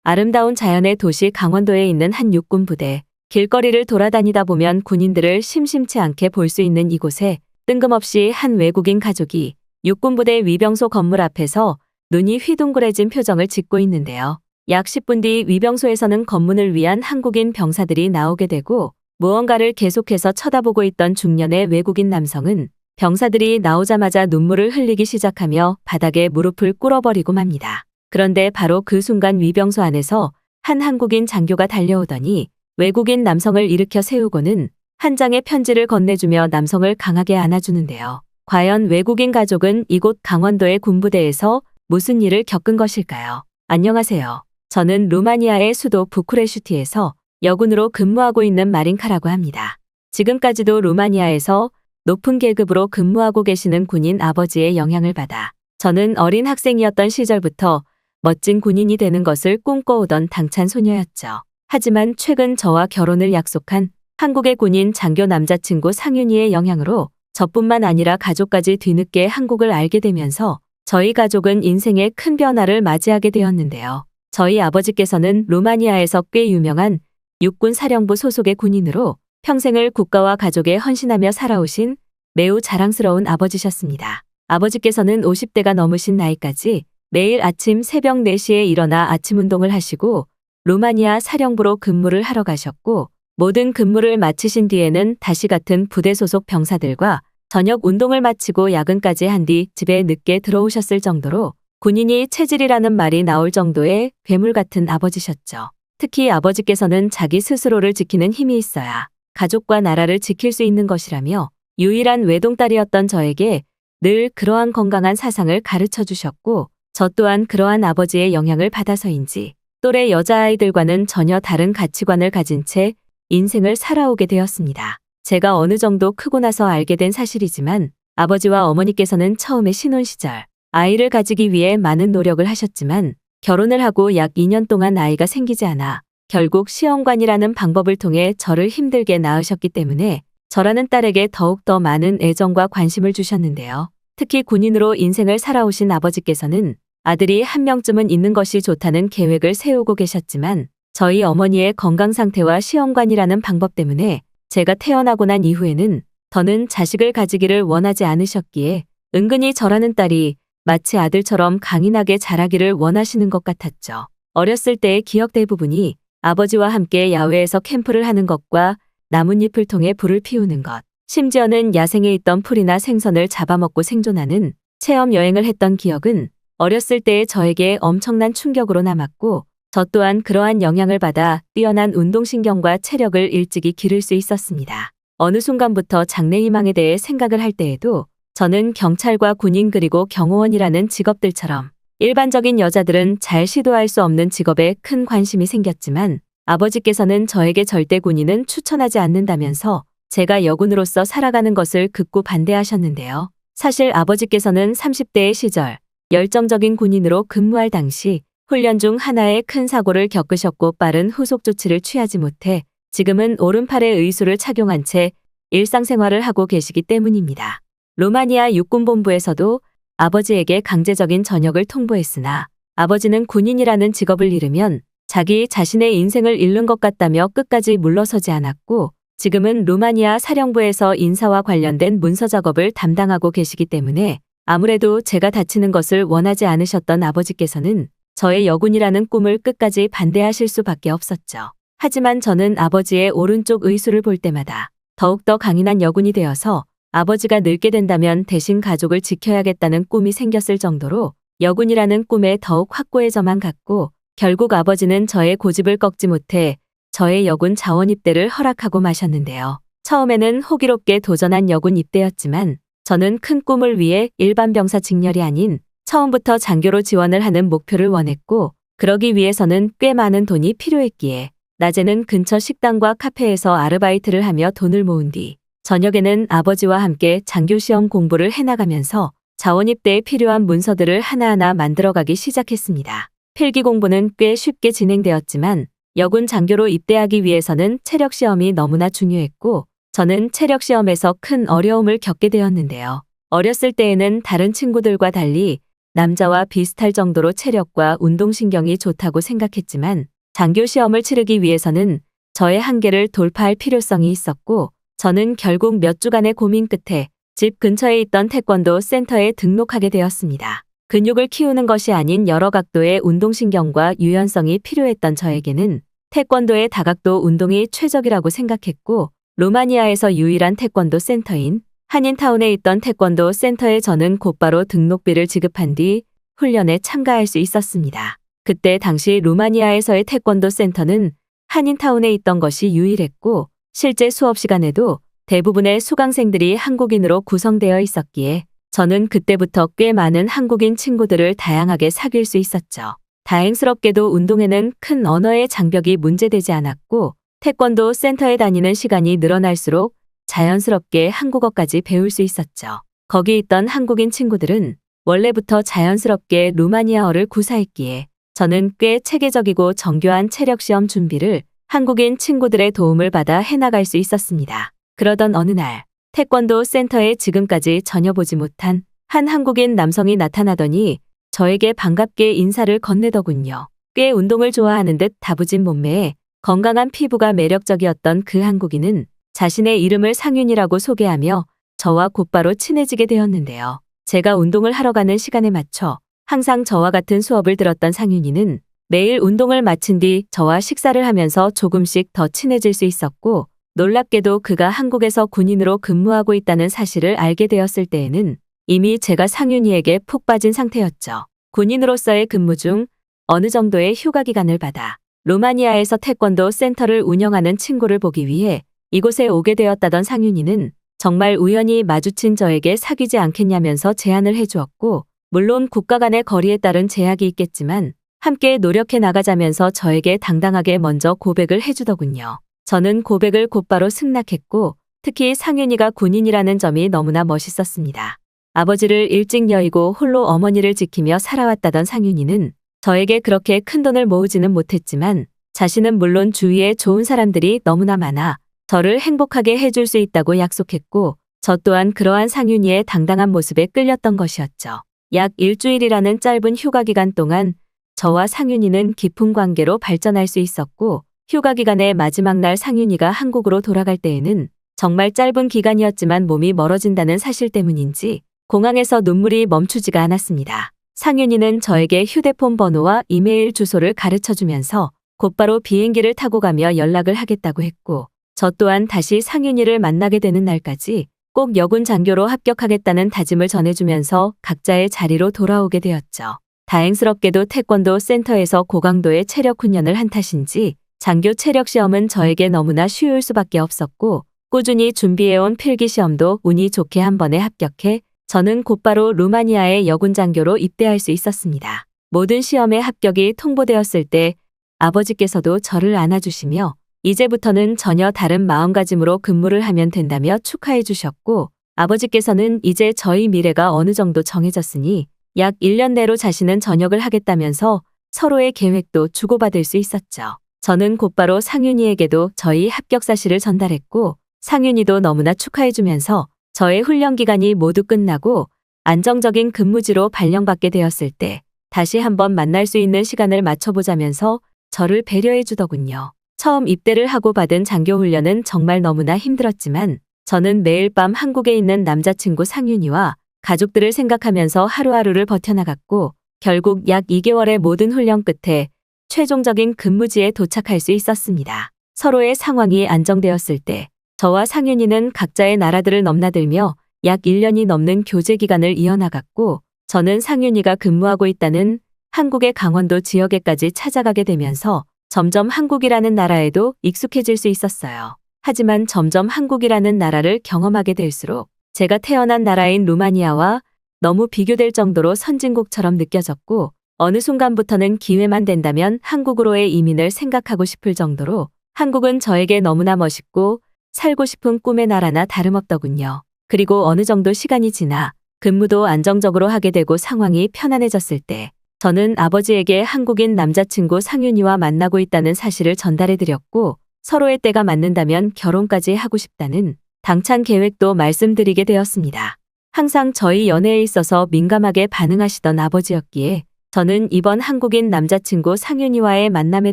아름다운 자연의 도시 강원도에 있는 한 육군 부대. 길거리를 돌아다니다 보면 군인들을 심심치 않게 볼 수 있는 이곳에 뜬금없이 한 외국인 가족이 육군 부대 위병소 건물 앞에서 눈이 휘둥그레진 표정을 짓고 있는데요. 약 10분 뒤 위병소에서는 검문을 위한 한국인 병사들이 나오게 되고 무언가를 계속해서 쳐다보고 있던 중년의 외국인 남성은 병사들이 나오자마자 눈물을 흘리기 시작하며 바닥에 무릎을 꿇어버리고 맙니다. 그런데 바로 그 순간 위병소 안에서 한 한국인 장교가 달려오더니 외국인 남성을 일으켜 세우고는 한 장의 편지를 건네주며 남성을 강하게 안아주는데요. 과연 외국인 가족은 이곳 강원도의 군부대에서 무슨 일을 겪은 것일까요? 안녕하세요. 저는 루마니아의 수도 부쿠레슈티에서 여군으로 근무하고 있는 마린카라고 합니다. 지금까지도 루마니아에서 높은 계급으로 근무하고 계시는 군인 아버지의 영향을 받아 저는 어린 학생이었던 시절부터 멋진 군인이 되는 것을 꿈꿔오던 당찬 소녀였죠. 하지만 최근 저와 결혼을 약속한 한국의 군인 장교 남자친구 상윤이의 영향으로 저뿐만 아니라 가족까지 뒤늦게 한국을 알게 되면서 저희 가족은 인생의 큰 변화를 맞이하게 되었는데요. 저희 아버지께서는 루마니아에서 꽤 유명한 육군 사령부 소속의 군인으로 평생을 국가와 가족에 헌신하며 살아오신 매우 자랑스러운 아버지셨습니다. 아버지께서는 50대가 넘으신 나이까지 매일 아침 새벽 4시에 일어나 아침 운동을 하시고 루마니아 사령부로 근무를 하러 가셨고 모든 근무를 마치신 뒤에는 다시 같은 부대 소속 병사들과 저녁 운동을 마치고 야근까지 한 뒤 집에 늦게 들어오셨을 정도로 군인이 체질이라는 말이 나올 정도의 괴물 같은 아버지셨죠. 특히 아버지께서는 자기 스스로를 지키는 힘이 있어야 가족과 나라를 지킬 수 있는 것이라며 유일한 외동딸이었던 저에게 늘 그러한 건강한 사상을 가르쳐 주셨고 저 또한 그러한 아버지의 영향을 받아서인지 또래 여자아이들과는 전혀 다른 가치관을 가진 채 인생을 살아오게 되었습니다. 제가 어느 정도 크고 나서 알게 된 사실이지만 아버지와 어머니께서는 처음에 신혼 시절 아이를 가지기 위해 많은 노력을 하셨지만 결혼을 하고 약 2년 동안 아이가 생기지 않아 결국 시험관이라는 방법을 통해 저를 힘들게 낳으셨기 때문에 저라는 딸에게 더욱더 많은 애정과 관심을 주셨는데요. 특히 군인으로 인생을 살아오신 아버지께서는 아들이 한 명쯤은 있는 것이 좋다는 계획을 세우고 계셨지만 저희 어머니의 건강 상태와 시험관이라는 방법 때문에 제가 태어나고 난 이후에는 더는 자식을 가지기를 원하지 않으셨기에 은근히 저라는 딸이 마치 아들처럼 강인하게 자라기를 원하시는 것 같았죠. 어렸을 때의 기억 대부분이 아버지와 함께 야외에서 캠프를 하는 것과 나뭇잎을 통해 불을 피우는 것, 심지어는 야생에 있던 풀이나 생선을 잡아먹고 생존하는 체험 여행을 했던 기억은 어렸을 때의 저에게 엄청난 충격으로 남았고 저 또한 그러한 영향을 받아 뛰어난 운동신경과 체력을 일찍이 기를 수 있었습니다. 어느 순간부터 장래희망에 대해 생각을 할 때에도 저는 경찰과 군인 그리고 경호원이라는 직업들처럼 일반적인 여자들은 잘 시도할 수 없는 직업에 큰 관심이 생겼지만 아버지께서는 저에게 절대 군인은 추천하지 않는다면서 제가 여군으로서 살아가는 것을 극구 반대하셨는데요. 사실 아버지께서는 30대의 시절 열정적인 군인으로 근무할 당시 훈련 중 하나의 큰 사고를 겪으셨고 빠른 후속 조치를 취하지 못해 지금은 오른팔에 의수를 착용한 채 일상생활을 하고 계시기 때문입니다. 루마니아 육군본부에서도 아버지에게 강제적인 전역을 통보했으나 아버지는 군인이라는 직업을 잃으면 자기 자신의 인생을 잃는 것 같다며 끝까지 물러서지 않았고 지금은 루마니아 사령부에서 인사와 관련된 문서 작업을 담당하고 계시기 때문에 아무래도 제가 다치는 것을 원하지 않으셨던 아버지께서는 저의 여군이라는 꿈을 끝까지 반대하실 수밖에 없었죠. 하지만 저는 아버지의 오른쪽 의수를 볼 때마다 더욱더 강인한 여군이 되어서 아버지가 늙게 된다면 대신 가족을 지켜야겠다는 꿈이 생겼을 정도로 여군이라는 꿈에 더욱 확고해져만 갔고 결국 아버지는 저의 고집을 꺾지 못해 저의 여군 자원 입대를 허락하고 마셨는데요. 처음에는 호기롭게 도전한 여군 입대였지만 저는 큰 꿈을 위해 일반 병사 직렬이 아닌 처음부터 장교로 지원을 하는 목표를 원했고 그러기 위해서는 꽤 많은 돈이 필요했기에 낮에는 근처 식당과 카페에서 아르바이트를 하며 돈을 모은 뒤 저녁에는 아버지와 함께 장교시험 공부를 해나가면서 자원입대에 필요한 문서들을 하나하나 만들어가기 시작했습니다. 필기 공부는 꽤 쉽게 진행되었지만 여군 장교로 입대하기 위해서는 체력시험이 너무나 중요했고 저는 체력시험에서 큰 어려움을 겪게 되었는데요. 어렸을 때에는 다른 친구들과 달리 남자와 비슷할 정도로 체력과 운동신경이 좋다고 생각했지만 장교 시험을 치르기 위해서는 저의 한계를 돌파할 필요성이 있었고 저는 결국 몇 주간의 고민 끝에 집 근처에 있던 태권도 센터에 등록하게 되었습니다. 근육을 키우는 것이 아닌 여러 각도의 운동신경과 유연성이 필요했던 저에게는 태권도의 다각도 운동이 최적이라고 생각했고 루마니아에서 유일한 태권도 센터인 한인타운에 있던 태권도 센터에 저는 곧바로 등록비를 지급한 뒤 훈련에 참가할 수 있었습니다. 그때 당시 루마니아에서의 태권도 센터는 한인타운에 있던 것이 유일했고 실제 수업 시간에도 대부분의 수강생들이 한국인으로 구성되어 있었기에 저는 그때부터 꽤 많은 한국인 친구들을 다양하게 사귈 수 있었죠. 다행스럽게도 운동에는 큰 언어의 장벽이 문제되지 않았고 태권도 센터에 다니는 시간이 늘어날수록 자연스럽게 한국어까지 배울 수 있었죠. 거기 있던 한국인 친구들은 원래부터 자연스럽게 루마니아어를 구사했기에 저는 꽤 체계적이고 정교한 체력시험 준비를 한국인 친구들의 도움을 받아 해나갈 수 있었습니다. 그러던 어느 날 태권도 센터에 지금까지 전혀 보지 못한 한 한국인 남성이 나타나더니 저에게 반갑게 인사를 건네더군요. 꽤 운동을 좋아하는 듯 다부진 몸매에 건강한 피부가 매력적이었던 그 한국인은 자신의 이름을 상윤이라고 소개하며 저와 곧바로 친해지게 되었는데요. 제가 운동을 하러 가는 시간에 맞춰 항상 저와 같은 수업을 들었던 상윤이는 매일 운동을 마친 뒤 저와 식사를 하면서 조금씩 더 친해질 수 있었고 놀랍게도 그가 한국에서 군인으로 근무하고 있다는 사실을 알게 되었을 때에는 이미 제가 상윤이에게 푹 빠진 상태였죠. 군인으로서의 근무 중 어느 정도의 휴가 기간을 받아 루마니아에서 태권도 센터를 운영하는 친구를 보기 위해 이곳에 오게 되었다던 상윤이는 정말 우연히 마주친 저에게 사귀지 않겠냐면서 제안을 해주었고 물론 국가 간의 거리에 따른 제약이 있겠지만 함께 노력해 나가자면서 저에게 당당하게 먼저 고백을 해주더군요. 저는 고백을 곧바로 승낙했고 특히 상윤이가 군인이라는 점이 너무나 멋있었습니다. 아버지를 일찍 여의고 홀로 어머니를 지키며 살아왔다던 상윤이는 저에게 그렇게 큰돈을 모으지는 못했지만 자신은 물론 주위에 좋은 사람들이 너무나 많아 저를 행복하게 해줄 수 있다고 약속했고 저 또한 그러한 상윤이의 당당한 모습에 끌렸던 것이었죠. 약 일주일이라는 짧은 휴가 기간 동안 저와 상윤이는 깊은 관계로 발전할 수 있었고 휴가 기간의 마지막 날 상윤이가 한국으로 돌아갈 때에는 정말 짧은 기간이었지만 몸이 멀어진다는 사실 때문인지 공항에서 눈물이 멈추지가 않았습니다. 상윤이는 저에게 휴대폰 번호와 이메일 주소를 가르쳐주면서 곧바로 비행기를 타고 가며 연락을 하겠다고 했고 저 또한 다시 상윤이를 만나게 되는 날까지 꼭 여군 장교로 합격하겠다는 다짐을 전해주면서 각자의 자리로 돌아오게 되었죠. 다행스럽게도 태권도 센터에서 고강도의 체력 훈련을 한 탓인지 장교 체력 시험은 저에게 너무나 쉬울 수밖에 없었고 꾸준히 준비해온 필기 시험도 운이 좋게 한 번에 합격해 저는 곧바로 루마니아의 여군 장교로 입대할 수 있었습니다. 모든 시험의 합격이 통보되었을 때 아버지께서도 저를 안아주시며 이제부터는 전혀 다른 마음가짐으로 근무를 하면 된다며 축하해 주셨고 아버지께서는 이제 저희 미래가 어느 정도 정해졌으니 약 1년 내로 자신은 전역을 하겠다면서 서로의 계획도 주고받을 수 있었죠. 저는 곧바로 상윤이에게도 저희 합격 사실을 전달했고 상윤이도 너무나 축하해 주면서 저의 훈련 기간이 모두 끝나고 안정적인 근무지로 발령받게 되었을 때 다시 한번 만날 수 있는 시간을 맞춰보자면서 저를 배려해 주더군요. 처음 입대를 하고 받은 장교 훈련은 정말 너무나 힘들었지만 저는 매일 밤 한국에 있는 남자친구 상윤이와 가족들을 생각하면서 하루하루를 버텨나갔고 결국 약 2개월의 모든 훈련 끝에 최종적인 근무지에 도착할 수 있었습니다. 서로의 상황이 안정되었을 때 저와 상윤이는 각자의 나라들을 넘나들며 약 1년이 넘는 교제 기간을 이어나갔고 저는 상윤이가 근무하고 있다는 한국의 강원도 지역에까지 찾아가게 되면서 점점 한국이라는 나라에도 익숙해질 수 있었어요. 하지만 점점 한국이라는 나라를 경험하게 될수록 제가 태어난 나라인 루마니아와 너무 비교될 정도로 선진국처럼 느껴졌고 어느 순간부터는 기회만 된다면 한국으로의 이민을 생각하고 싶을 정도로 한국은 저에게 너무나 멋있고 살고 싶은 꿈의 나라나 다름없더군요. 그리고 어느 정도 시간이 지나 근무도 안정적으로 하게 되고 상황이 편안해졌을 때 저는 아버지에게 한국인 남자친구 상윤이와 만나고 있다는 사실을 전달해드렸고 서로의 때가 맞는다면 결혼까지 하고 싶다는 당찬 계획도 말씀드리게 되었습니다. 항상 저희 연애에 있어서 민감하게 반응하시던 아버지였기에 저는 이번 한국인 남자친구 상윤이와의 만남에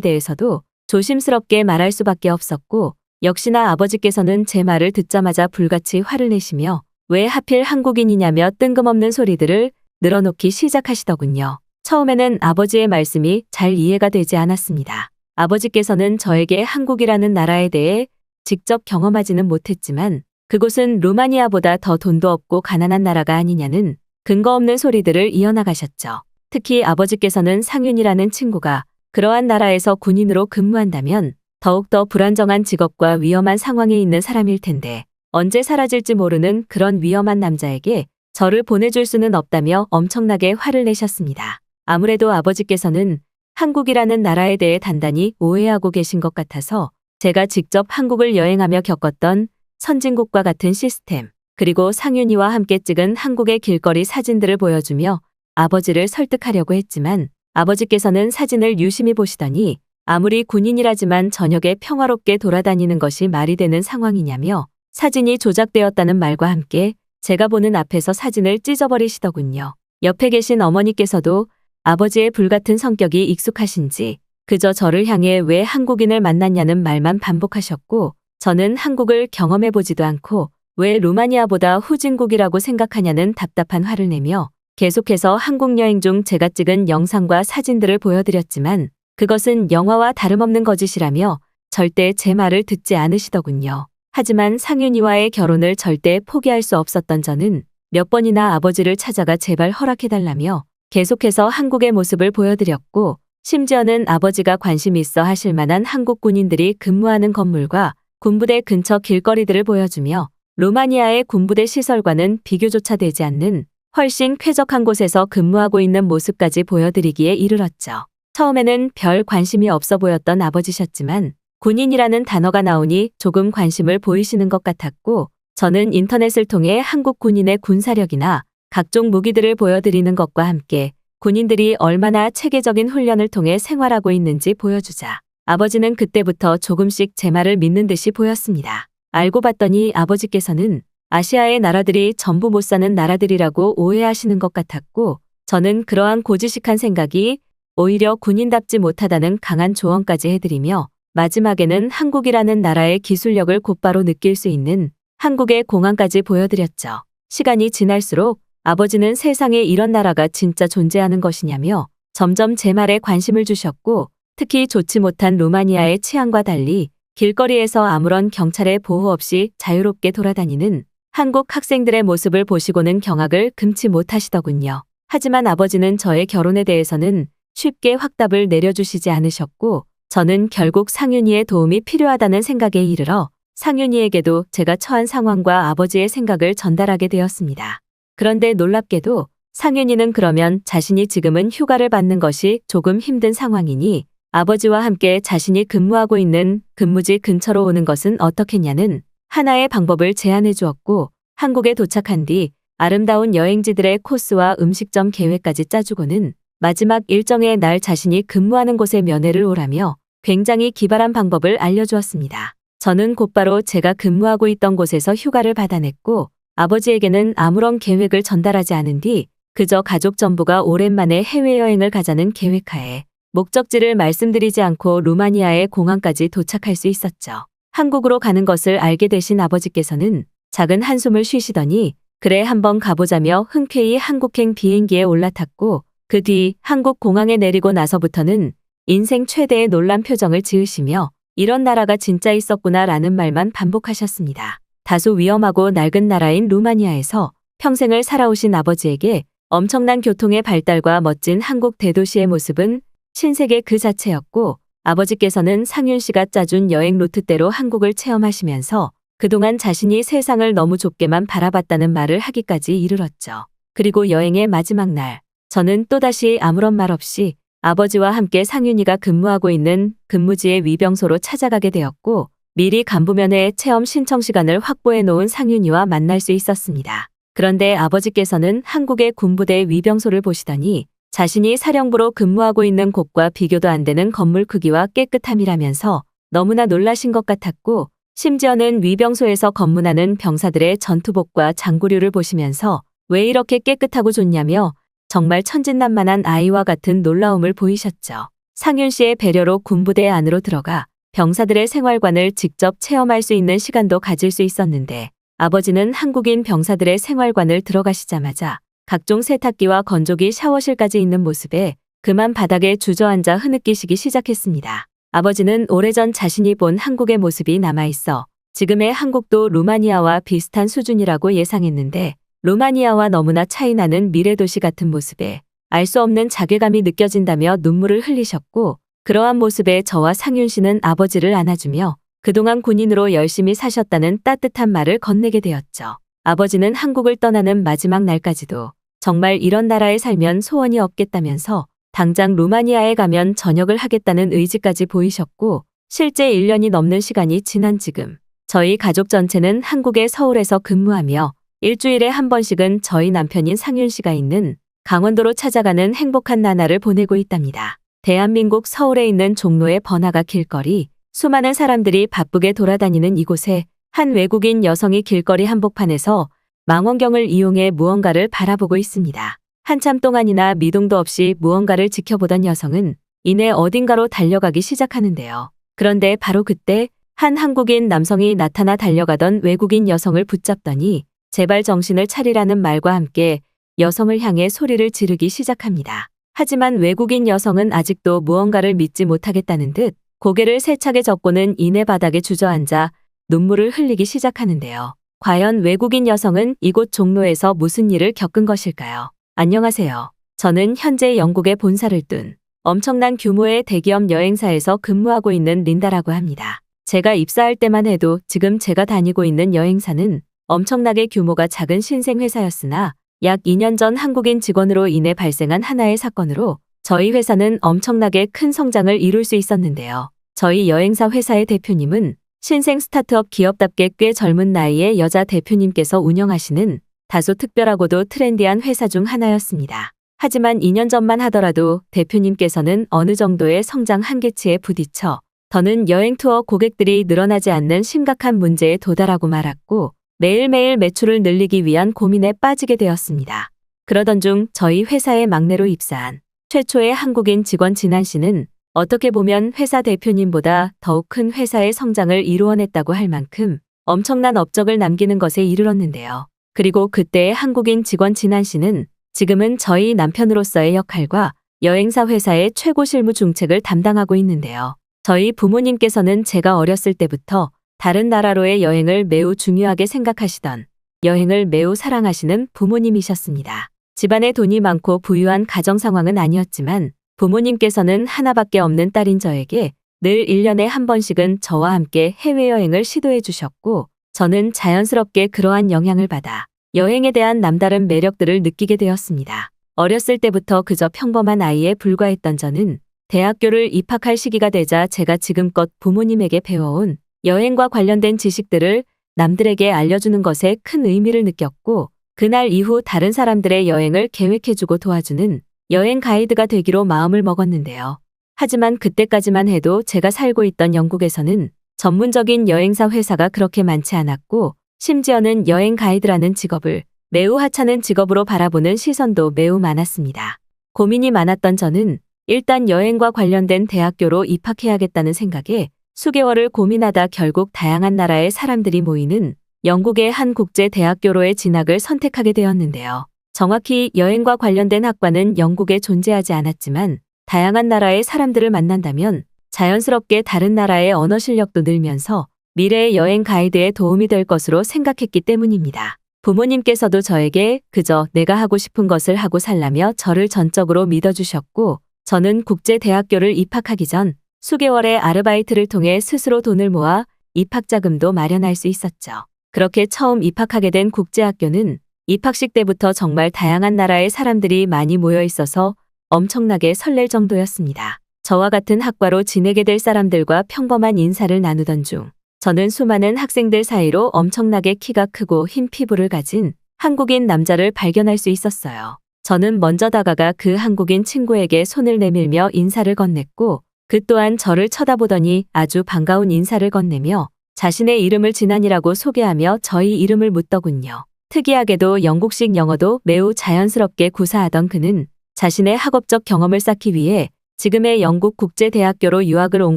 대해서도 조심스럽게 말할 수밖에 없었고, 역시나 아버지께서는 제 말을 듣자마자 불같이 화를 내시며 왜 하필 한국인이냐며 뜬금없는 소리들을 늘어놓기 시작하시더군요. 처음에는 아버지의 말씀이 잘 이해가 되지 않았습니다. 아버지께서는 저에게 한국이라는 나라에 대해 직접 경험하지는 못했지만 그곳은 루마니아보다 더 돈도 없고 가난한 나라가 아니냐는 근거 없는 소리들을 이어나가셨죠. 특히 아버지께서는 상윤이라는 친구가 그러한 나라에서 군인으로 근무한다면 더욱더 불안정한 직업과 위험한 상황에 있는 사람일 텐데 언제 사라질지 모르는 그런 위험한 남자에게 저를 보내줄 수는 없다며 엄청나게 화를 내셨습니다. 아무래도 아버지께서는 한국이라는 나라에 대해 단단히 오해하고 계신 것 같아서 제가 직접 한국을 여행하며 겪었던 선진국과 같은 시스템, 그리고 상윤이와 함께 찍은 한국의 길거리 사진들을 보여주며 아버지를 설득하려고 했지만 아버지께서는 사진을 유심히 보시더니 아무리 군인이라지만 저녁에 평화롭게 돌아다니는 것이 말이 되는 상황이냐며 사진이 조작되었다는 말과 함께 제가 보는 앞에서 사진을 찢어버리시더군요. 옆에 계신 어머니께서도 아버지의 불같은 성격이 익숙하신지 그저 저를 향해 왜 한국인을 만났냐는 말만 반복하셨고, 저는 한국을 경험해보지도 않고 왜 루마니아보다 후진국이라고 생각하냐는 답답한 화를 내며 계속해서 한국 여행 중 제가 찍은 영상과 사진들을 보여드렸지만 그것은 영화와 다름없는 거짓이라며 절대 제 말을 듣지 않으시더군요. 하지만 상윤이와의 결혼을 절대 포기할 수 없었던 저는 몇 번이나 아버지를 찾아가 제발 허락해달라며 계속해서 한국의 모습을 보여드렸고, 심지어는 아버지가 관심 있어 하실 만한 한국 군인들이 근무하는 건물과 군부대 근처 길거리들을 보여주며 루마니아의 군부대 시설과는 비교조차 되지 않는 훨씬 쾌적한 곳에서 근무하고 있는 모습까지 보여드리기에 이르렀죠. 처음에는 별 관심이 없어 보였던 아버지셨지만 군인이라는 단어가 나오니 조금 관심을 보이시는 것 같았고, 저는 인터넷을 통해 한국 군인의 군사력이나 각종 무기들을 보여드리는 것과 함께 군인들이 얼마나 체계적인 훈련을 통해 생활하고 있는지 보여주자 아버지는 그때부터 조금씩 제 말을 믿는 듯이 보였습니다. 알고 봤더니 아버지께서는 아시아의 나라들이 전부 못 사는 나라들이라고 오해하시는 것 같았고, 저는 그러한 고지식한 생각이 오히려 군인답지 못하다는 강한 조언까지 해드리며 마지막에는 한국이라는 나라의 기술력을 곧바로 느낄 수 있는 한국의 공항까지 보여드렸죠. 시간이 지날수록 아버지는 세상에 이런 나라가 진짜 존재하는 것이냐며 점점 제 말에 관심을 주셨고, 특히 좋지 못한 루마니아의 치안과 달리 길거리에서 아무런 경찰의 보호 없이 자유롭게 돌아다니는 한국 학생들의 모습을 보시고는 경악을 금치 못하시더군요. 하지만 아버지는 저의 결혼에 대해서는 쉽게 확답을 내려주시지 않으셨고, 저는 결국 상윤이의 도움이 필요하다는 생각에 이르러 상윤이에게도 제가 처한 상황과 아버지의 생각을 전달하게 되었습니다. 그런데 놀랍게도 상윤이는 그러면 자신이 지금은 휴가를 받는 것이 조금 힘든 상황이니 아버지와 함께 자신이 근무하고 있는 근무지 근처로 오는 것은 어떻겠냐는 하나의 방법을 제안해 주었고, 한국에 도착한 뒤 아름다운 여행지들의 코스와 음식점 계획까지 짜주고는 마지막 일정의 날 자신이 근무하는 곳에 면회를 오라며 굉장히 기발한 방법을 알려주었습니다. 저는 곧바로 제가 근무하고 있던 곳에서 휴가를 받아냈고, 아버지에게는 아무런 계획을 전달하지 않은 뒤 그저 가족 전부가 오랜만에 해외여행을 가자는 계획하에 목적지를 말씀드리지 않고 루마니아의 공항까지 도착할 수 있었죠. 한국으로 가는 것을 알게 되신 아버지께서는 작은 한숨을 쉬시더니 그래 한번 가보자며 흔쾌히 한국행 비행기에 올라탔고, 그 뒤 한국 공항에 내리고 나서부터는 인생 최대의 놀란 표정을 지으시며 이런 나라가 진짜 있었구나라는 말만 반복하셨습니다. 다소 위험하고 낡은 나라인 루마니아에서 평생을 살아오신 아버지에게 엄청난 교통의 발달과 멋진 한국 대도시의 모습은 신세계 그 자체였고, 아버지께서는 상윤 씨가 짜준 여행 루트대로 한국을 체험하시면서 그동안 자신이 세상을 너무 좁게만 바라봤다는 말을 하기까지 이르렀죠. 그리고 여행의 마지막 날, 저는 또다시 아무런 말 없이 아버지와 함께 상윤이가 근무하고 있는 근무지의 위병소로 찾아가게 되었고, 미리 간부면회 체험 신청 시간을 확보해 놓은 상윤이와 만날 수 있었습니다. 그런데 아버지께서는 한국의 군부대 위병소를 보시더니 자신이 사령부로 근무하고 있는 곳과 비교도 안 되는 건물 크기와 깨끗함이라면서 너무나 놀라신 것 같았고, 심지어는 위병소에서 검문하는 병사들의 전투복과 장구류를 보시면서 왜 이렇게 깨끗하고 좋냐며 정말 천진난만한 아이와 같은 놀라움을 보이셨죠. 상윤 씨의 배려로 군부대 안으로 들어가 병사들의 생활관을 직접 체험할 수 있는 시간도 가질 수 있었는데 아버지는 한국인 병사들의 생활관을 들어가시자마자 각종 세탁기와 건조기, 샤워실까지 있는 모습에 그만 바닥에 주저앉아 흐느끼시기 시작했습니다. 아버지는 오래전 자신이 본 한국의 모습이 남아있어 지금의 한국도 루마니아와 비슷한 수준이라고 예상했는데 루마니아와 너무나 차이나는 미래도시 같은 모습에 알 수 없는 자괴감이 느껴진다며 눈물을 흘리셨고 그러한 모습에 저와 상윤 씨는 아버지를 안아주며 그동안 군인으로 열심히 사셨다는 따뜻한 말을 건네게 되었죠. 아버지는 한국을 떠나는 마지막 날까지도 정말 이런 나라에 살면 소원이 없겠다면서 당장 루마니아에 가면 전역을 하겠다는 의지까지 보이셨고 실제 1년이 넘는 시간이 지난 지금 저희 가족 전체는 한국의 서울에서 근무하며 일주일에 한 번씩은 저희 남편인 상윤 씨가 있는 강원도로 찾아가는 행복한 나날을 보내고 있답니다. 대한민국 서울에 있는 종로의 번화가 길거리, 수많은 사람들이 바쁘게 돌아다니는 이곳에 한 외국인 여성이 길거리 한복판에서 망원경을 이용해 무언가를 바라보고 있습니다. 한참 동안이나 미동도 없이 무언가를 지켜보던 여성은 이내 어딘가로 달려가기 시작하는데요. 그런데 바로 그때 한 한국인 남성이 나타나 달려가던 외국인 여성을 붙잡더니 제발 정신을 차리라는 말과 함께 여성을 향해 소리를 지르기 시작합니다. 하지만 외국인 여성은 아직도 무언가를 믿지 못하겠다는 듯 고개를 세차게 젓고는 이내 바닥에 주저앉아 눈물을 흘리기 시작하는데요. 과연 외국인 여성은 이곳 종로에서 무슨 일을 겪은 것일까요? 안녕하세요. 저는 현재 영국에 본사를 둔 엄청난 규모의 대기업 여행사에서 근무하고 있는 린다라고 합니다. 제가 입사할 때만 해도 지금 제가 다니고 있는 여행사는 엄청나게 규모가 작은 신생회사였으나 약 2년 전 한국인 직원으로 인해 발생한 하나의 사건으로 저희 회사는 엄청나게 큰 성장을 이룰 수 있었는데요. 저희 여행사 회사의 대표님은 신생 스타트업 기업답게 꽤 젊은 나이의 여자 대표님께서 운영하시는 다소 특별하고도 트렌디한 회사 중 하나였습니다. 하지만 2년 전만 하더라도 대표님께서는 어느 정도의 성장 한계치에 부딪혀 더는 여행 투어 고객들이 늘어나지 않는 심각한 문제에 도달하고 말았고 매일매일 매출을 늘리기 위한 고민에 빠지게 되었습니다. 그러던 중 저희 회사의 막내로 입사한 최초의 한국인 직원 진한 씨는 어떻게 보면 회사 대표님보다 더욱 큰 회사의 성장을 이루어냈다고 할 만큼 엄청난 업적을 남기는 것에 이르렀는데요. 그리고 그때의 한국인 직원 진한 씨는 지금은 저희 남편으로서의 역할과 여행사 회사의 최고 실무 중책을 담당하고 있는데요. 저희 부모님께서는 제가 어렸을 때부터 다른 나라로의 여행을 매우 중요하게 생각하시던 여행을 매우 사랑하시는 부모님이셨습니다. 집안에 돈이 많고 부유한 가정 상황은 아니었지만 부모님께서는 하나밖에 없는 딸인 저에게 늘 1년에 한 번씩은 저와 함께 해외여행을 시도해 주셨고 저는 자연스럽게 그러한 영향을 받아 여행에 대한 남다른 매력들을 느끼게 되었습니다. 어렸을 때부터 그저 평범한 아이에 불과했던 저는 대학교를 입학할 시기가 되자 제가 지금껏 부모님에게 배워온 여행과 관련된 지식들을 남들에게 알려주는 것에 큰 의미를 느꼈고 그날 이후 다른 사람들의 여행을 계획해주고 도와주는 여행 가이드가 되기로 마음을 먹었는데요. 하지만 그때까지만 해도 제가 살고 있던 영국에서는 전문적인 여행사 회사가 그렇게 많지 않았고 심지어는 여행 가이드라는 직업을 매우 하찮은 직업으로 바라보는 시선도 매우 많았습니다. 고민이 많았던 저는 일단 여행과 관련된 대학교로 입학해야겠다는 생각에 수개월을 고민하다 결국 다양한 나라의 사람들이 모이는 영국의 한 국제대학교로의 진학을 선택하게 되었는데요. 정확히 여행과 관련된 학과는 영국에 존재하지 않았지만 다양한 나라의 사람들을 만난다면 자연스럽게 다른 나라의 언어 실력도 늘면서 미래의 여행 가이드에 도움이 될 것으로 생각했기 때문입니다. 부모님께서도 저에게 그저 내가 하고 싶은 것을 하고 살라며 저를 전적으로 믿어주셨고 저는 국제대학교를 입학하기 전 수개월의 아르바이트를 통해 스스로 돈을 모아 입학자금도 마련할 수 있었죠. 그렇게 처음 입학하게 된 국제학교는 입학식 때부터 정말 다양한 나라의 사람들이 많이 모여 있어서 엄청나게 설렐 정도였습니다. 저와 같은 학과로 지내게 될 사람들과 평범한 인사를 나누던 중 저는 수많은 학생들 사이로 엄청나게 키가 크고 흰 피부를 가진 한국인 남자를 발견할 수 있었어요. 저는 먼저 다가가 그 한국인 친구에게 손을 내밀며 인사를 건넸고 그 또한 저를 쳐다보더니 아주 반가운 인사를 건네며 자신의 이름을 진한이라고 소개하며 저희 이름을 묻더군요. 특이하게도 영국식 영어도 매우 자연스럽게 구사하던 그는 자신의 학업적 경험을 쌓기 위해 지금의 영국 국제대학교로 유학을 온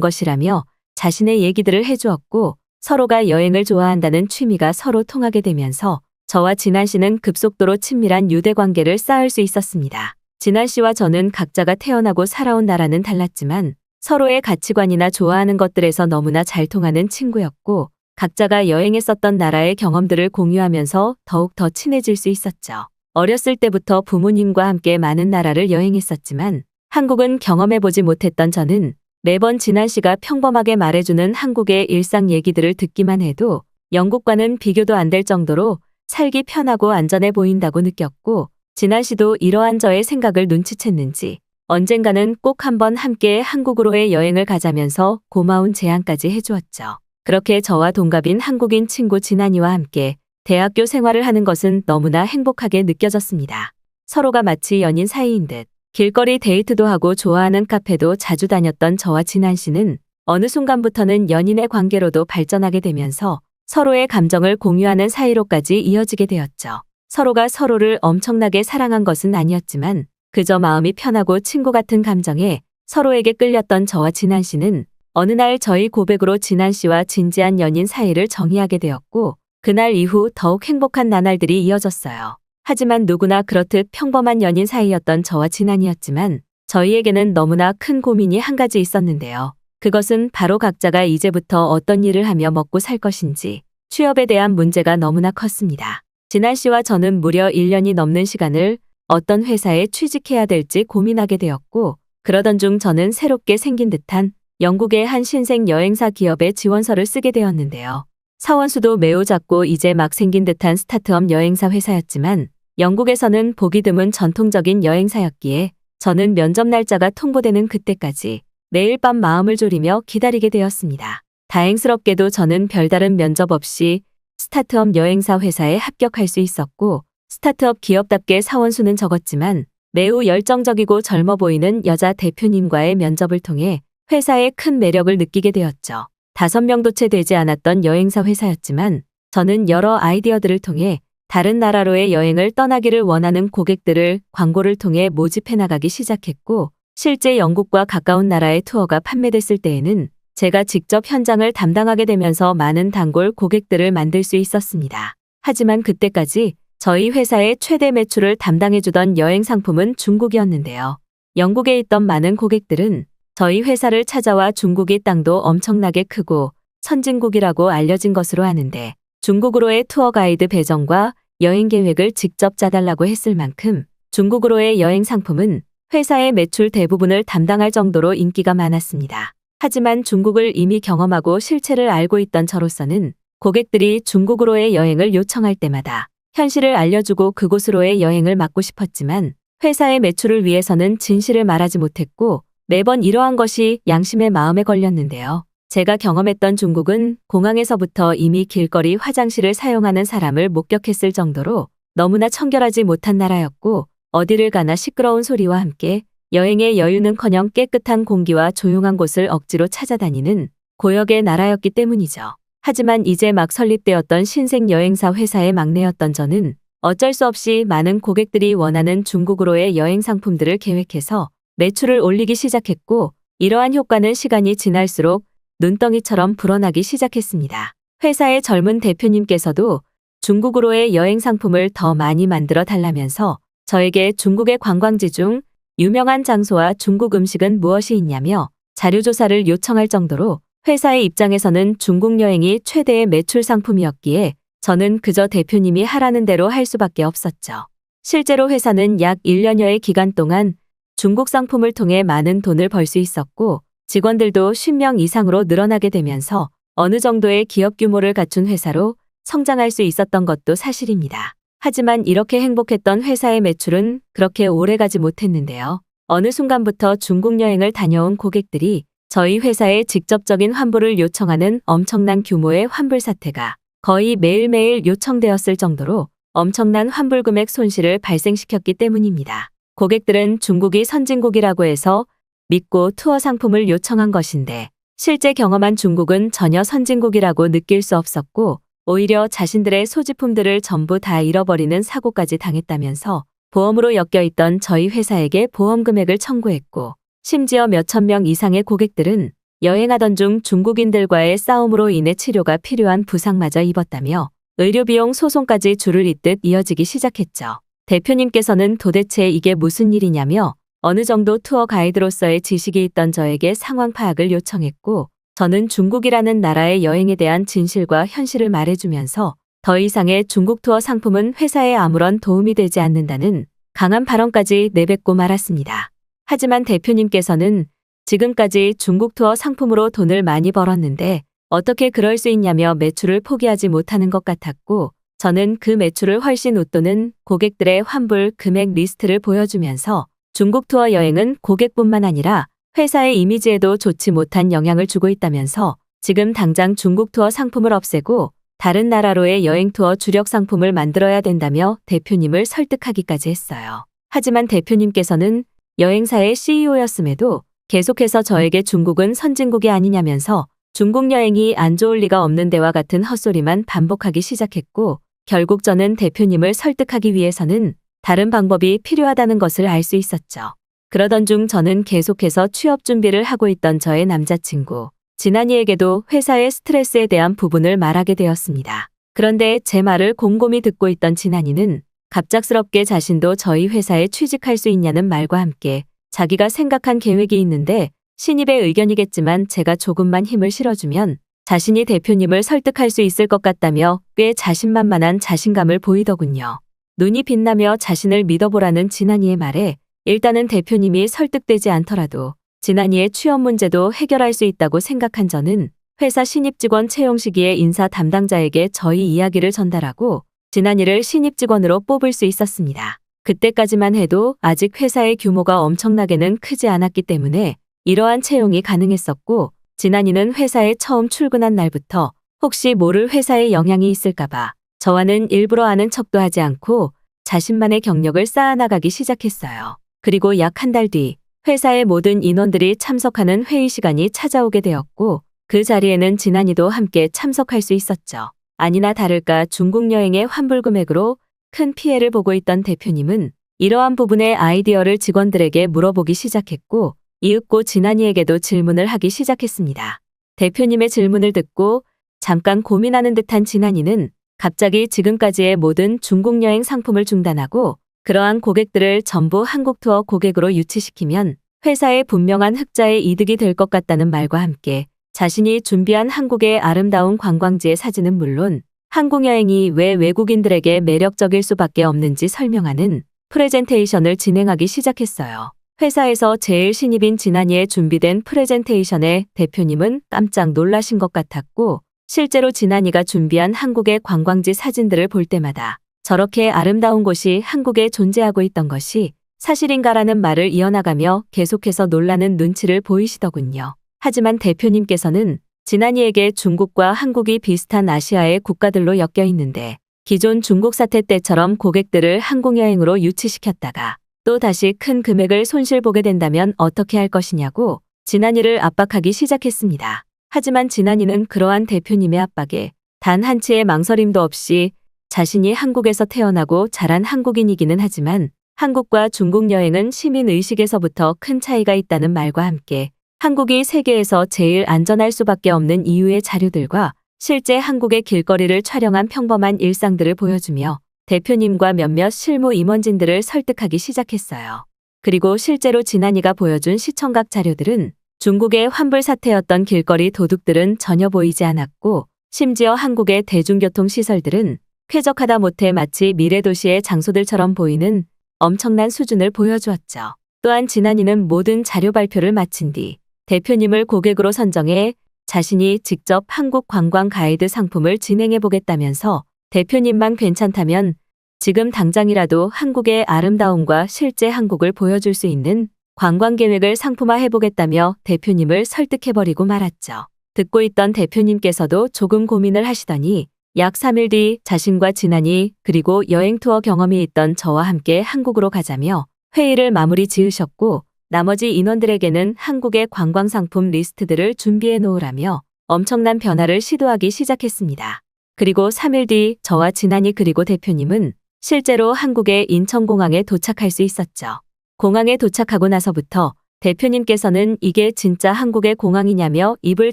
것이라며 자신의 얘기들을 해주었고, 서로가 여행을 좋아한다는 취미가 서로 통하게 되면서 저와 진한 씨는 급속도로 친밀한 유대관계를 쌓을 수 있었습니다. 진한 씨와 저는 각자가 태어나고 살아온 나라는 달랐지만 서로의 가치관이나 좋아하는 것들에서 너무나 잘 통하는 친구였고, 각자가 여행했었던 나라의 경험들을 공유하면서 더욱 더 친해질 수 있었죠. 어렸을 때부터 부모님과 함께 많은 나라를 여행했었지만 한국은 경험해보지 못했던 저는 매번 진한 씨가 평범하게 말해주는 한국의 일상 얘기들을 듣기만 해도 영국과는 비교도 안 될 정도로 살기 편하고 안전해 보인다고 느꼈고, 진한 씨도 이러한 저의 생각을 눈치챘는지 언젠가는 꼭 한번 함께 한국으로의 여행을 가자면서 고마운 제안까지 해주었죠. 그렇게 저와 동갑인 한국인 친구 진한이와 함께 대학교 생활을 하는 것은 너무나 행복하게 느껴졌습니다. 서로가 마치 연인 사이인 듯 길거리 데이트도 하고 좋아하는 카페도 자주 다녔던 저와 진한 씨는 어느 순간부터는 연인의 관계로도 발전하게 되면서 서로의 감정을 공유하는 사이로까지 이어지게 되었죠. 서로가 서로를 엄청나게 사랑한 것은 아니었지만 그저 마음이 편하고 친구 같은 감정에 서로에게 끌렸던 저와 진한 씨는 어느 날 저희 고백으로 진한 씨와 진지한 연인 사이를 정의하게 되었고, 그날 이후 더욱 행복한 나날들이 이어졌어요. 하지만 누구나 그렇듯 평범한 연인 사이였던 저와 진한이었지만 저희에게는 너무나 큰 고민이 한 가지 있었는데요. 그것은 바로 각자가 이제부터 어떤 일을 하며 먹고 살 것인지, 취업에 대한 문제가 너무나 컸습니다. 진한 씨와 저는 무려 1년이 넘는 시간을 어떤 회사에 취직해야 될지 고민하게 되었고, 그러던 중 저는 새롭게 생긴 듯한 영국의 한 신생 여행사 기업에 지원서를 쓰게 되었는데요. 사원수도 매우 작고 이제 막 생긴 듯한 스타트업 여행사 회사였지만 영국에서는 보기 드문 전통적인 여행사였기에 저는 면접 날짜가 통보되는 그때까지 매일 밤 마음을 졸이며 기다리게 되었습니다. 다행스럽게도 저는 별다른 면접 없이 스타트업 여행사 회사에 합격할 수 있었고, 스타트업 기업답게 사원수는 적었지만 매우 열정적이고 젊어 보이는 여자 대표님과의 면접을 통해 회사의 큰 매력을 느끼게 되었죠. 5명도 채 되지 않았던 여행사 회사였지만 저는 여러 아이디어들을 통해 다른 나라로의 여행을 떠나기를 원하는 고객들을 광고를 통해 모집해 나가기 시작했고, 실제 영국과 가까운 나라의 투어가 판매됐을 때에는 제가 직접 현장을 담당하게 되면서 많은 단골 고객들을 만들 수 있었습니다. 하지만 그때까지 저희 회사의 최대 매출을 담당해주던 여행 상품은 중국이었는데요. 영국에 있던 많은 고객들은 저희 회사를 찾아와 중국이 땅도 엄청나게 크고 선진국이라고 알려진 것으로 아는데, 중국으로의 투어 가이드 배정과 여행 계획을 직접 짜달라고 했을 만큼 중국으로의 여행 상품은 회사의 매출 대부분을 담당할 정도로 인기가 많았습니다. 하지만 중국을 이미 경험하고 실체를 알고 있던 저로서는 고객들이 중국으로의 여행을 요청할 때마다 현실을 알려주고 그곳으로의 여행을 막고 싶었지만 회사의 매출을 위해서는 진실을 말하지 못했고, 매번 이러한 것이 양심의 마음에 걸렸는데요. 제가 경험했던 중국은 공항에서부터 이미 길거리 화장실을 사용하는 사람을 목격했을 정도로 너무나 청결하지 못한 나라였고, 어디를 가나 시끄러운 소리와 함께 여행의 여유는커녕 깨끗한 공기와 조용한 곳을 억지로 찾아다니는 고역의 나라였기 때문이죠. 하지만 이제 막 설립되었던 신생 여행사 회사의 막내였던 저는 어쩔 수 없이 많은 고객들이 원하는 중국으로의 여행 상품들을 계획해서 매출을 올리기 시작했고, 이러한 효과는 시간이 지날수록 눈덩이처럼 불어나기 시작했습니다. 회사의 젊은 대표님께서도 중국으로의 여행 상품을 더 많이 만들어 달라면서 저에게 중국의 관광지 중 유명한 장소와 중국 음식은 무엇이 있냐며 자료조사를 요청할 정도로 회사의 입장에서는 중국 여행이 최대의 매출 상품이었기에 저는 그저 대표님이 하라는 대로 할 수밖에 없었죠. 실제로 회사는 약 1년여의 기간 동안 중국 상품을 통해 많은 돈을 벌 수 있었고, 직원들도 50명 이상으로 늘어나게 되면서 어느 정도의 기업 규모를 갖춘 회사로 성장할 수 있었던 것도 사실입니다. 하지만 이렇게 행복했던 회사의 매출은 그렇게 오래가지 못했는데요. 어느 순간부터 중국 여행을 다녀온 고객들이 저희 회사에 직접적인 환불을 요청하는 엄청난 규모의 환불 사태가 거의 매일매일 요청되었을 정도로 엄청난 환불 금액 손실을 발생시켰기 때문입니다. 고객들은 중국이 선진국이라고 해서 믿고 투어 상품을 요청한 것인데, 실제 경험한 중국은 전혀 선진국이라고 느낄 수 없었고, 오히려 자신들의 소지품들을 전부 다 잃어버리는 사고까지 당했다면서 보험으로 엮여있던 저희 회사에게 보험 금액을 청구했고, 심지어 몇천 명 이상의 고객들은 여행하던 중 중국인들과의 싸움으로 인해 치료가 필요한 부상마저 입었다며 의료비용 소송까지 줄을 잇듯 이어지기 시작했죠. 대표님께서는 도대체 이게 무슨 일이냐며 어느 정도 투어 가이드로서의 지식이 있던 저에게 상황 파악을 요청했고, 저는 중국이라는 나라의 여행에 대한 진실과 현실을 말해주면서 더 이상의 중국 투어 상품은 회사에 아무런 도움이 되지 않는다는 강한 발언까지 내뱉고 말았습니다. 하지만 대표님께서는 지금까지 중국 투어 상품으로 돈을 많이 벌었는데 어떻게 그럴 수 있냐며 매출을 포기하지 못하는 것 같았고, 저는 그 매출을 훨씬 웃도는 고객들의 환불 금액 리스트를 보여주면서 중국 투어 여행은 고객뿐만 아니라 회사의 이미지에도 좋지 못한 영향을 주고 있다면서 지금 당장 중국 투어 상품을 없애고 다른 나라로의 여행 투어 주력 상품을 만들어야 된다며 대표님을 설득하기까지 했어요. 하지만 대표님께서는 여행사의 CEO였음에도 계속해서 저에게 중국은 선진국이 아니냐면서 중국 여행이 안 좋을 리가 없는 데와 같은 헛소리만 반복하기 시작했고, 결국 저는 대표님을 설득하기 위해서는 다른 방법이 필요하다는 것을 알 수 있었죠. 그러던 중 저는 계속해서 취업 준비를 하고 있던 저의 남자친구 진한이에게도 회사의 스트레스에 대한 부분을 말하게 되었습니다. 그런데 제 말을 곰곰이 듣고 있던 진한이는 갑작스럽게 자신도 저희 회사에 취직할 수 있냐는 말과 함께 자기가 생각한 계획이 있는데 신입의 의견이겠지만 제가 조금만 힘을 실어주면 자신이 대표님을 설득할 수 있을 것 같다며 꽤 자신만만한 자신감을 보이더군요. 눈이 빛나며 자신을 믿어보라는 진한이의 말에 일단은 대표님이 설득되지 않더라도 진한이의 취업 문제도 해결할 수 있다고 생각한 저는 회사 신입 직원 채용 시기에 인사 담당자에게 저희 이야기를 전달하고 진한이를 신입 직원으로 뽑을 수 있었습니다. 그때까지만 해도 아직 회사의 규모가 엄청나게는 크지 않았기 때문에 이러한 채용이 가능했었고, 진한이는 회사에 처음 출근한 날부터 혹시 모를 회사에 영향이 있을까봐 저와는 일부러 아는 척도 하지 않고 자신만의 경력을 쌓아나가기 시작했어요. 그리고 약 한 달 뒤 회사의 모든 인원들이 참석하는 회의 시간이 찾아오게 되었고, 그 자리에는 진한이도 함께 참석할 수 있었죠. 아니나 다를까 중국 여행의 환불 금액으로 큰 피해를 보고 있던 대표님은 이러한 부분의 아이디어를 직원들에게 물어보기 시작했고, 이윽고 진한이에게도 질문을 하기 시작했습니다. 대표님의 질문을 듣고 잠깐 고민하는 듯한 진한이는 갑자기 지금까지의 모든 중국 여행 상품을 중단하고 그러한 고객들을 전부 한국 투어 고객으로 유치시키면 회사에 분명한 흑자의 이득이 될 것 같다는 말과 함께 자신이 준비한 한국의 아름다운 관광지의 사진은 물론 한국 여행이 왜 외국인들에게 매력적일 수밖에 없는지 설명하는 프레젠테이션을 진행하기 시작했어요. 회사에서 제일 신입인 진한이의 준비된 프레젠테이션에 대표님은 깜짝 놀라신 것 같았고, 실제로 진한이가 준비한 한국의 관광지 사진들을 볼 때마다 저렇게 아름다운 곳이 한국에 존재하고 있던 것이 사실인가라는 말을 이어나가며 계속해서 놀라는 눈치를 보이시더군요. 하지만 대표님께서는 진한이에게 중국과 한국이 비슷한 아시아의 국가들로 엮여 있는데 기존 중국 사태 때처럼 고객들을 한국 여행으로 유치시켰다가 또 다시 큰 금액을 손실보게 된다면 어떻게 할 것이냐고 진한이를 압박하기 시작했습니다. 하지만 진한이는 그러한 대표님의 압박에 단 한치의 망설임도 없이 자신이 한국에서 태어나고 자란 한국인이기는 하지만 한국과 중국 여행은 시민의식에서부터 큰 차이가 있다는 말과 함께 한국이 세계에서 제일 안전할 수밖에 없는 이유의 자료들과 실제 한국의 길거리를 촬영한 평범한 일상들을 보여주며 대표님과 몇몇 실무 임원진들을 설득하기 시작했어요. 그리고 실제로 진한이가 보여준 시청각 자료들은 중국의 환불 사태였던 길거리 도둑들은 전혀 보이지 않았고, 심지어 한국의 대중교통 시설들은 쾌적하다 못해 마치 미래도시의 장소들처럼 보이는 엄청난 수준을 보여주었죠. 또한 진한이는 모든 자료 발표를 마친 뒤 대표님을 고객으로 선정해 자신이 직접 한국 관광 가이드 상품을 진행해 보겠다면서 대표님만 괜찮다면 지금 당장이라도 한국의 아름다움과 실제 한국을 보여줄 수 있는 관광 계획을 상품화해 보겠다며 대표님을 설득해버리고 말았죠. 듣고 있던 대표님께서도 조금 고민을 하시더니 약 3일 뒤 자신과 진한이 그리고 여행 투어 경험이 있던 저와 함께 한국으로 가자며 회의를 마무리 지으셨고, 나머지 인원들에게는 한국의 관광 상품 리스트들을 준비해 놓으라며 엄청난 변화를 시도하기 시작했습니다. 그리고 3일 뒤 저와 진한이 그리고 대표님은 실제로 한국의 인천공항에 도착할 수 있었죠. 공항에 도착하고 나서부터 대표님께서는 이게 진짜 한국의 공항이냐며 입을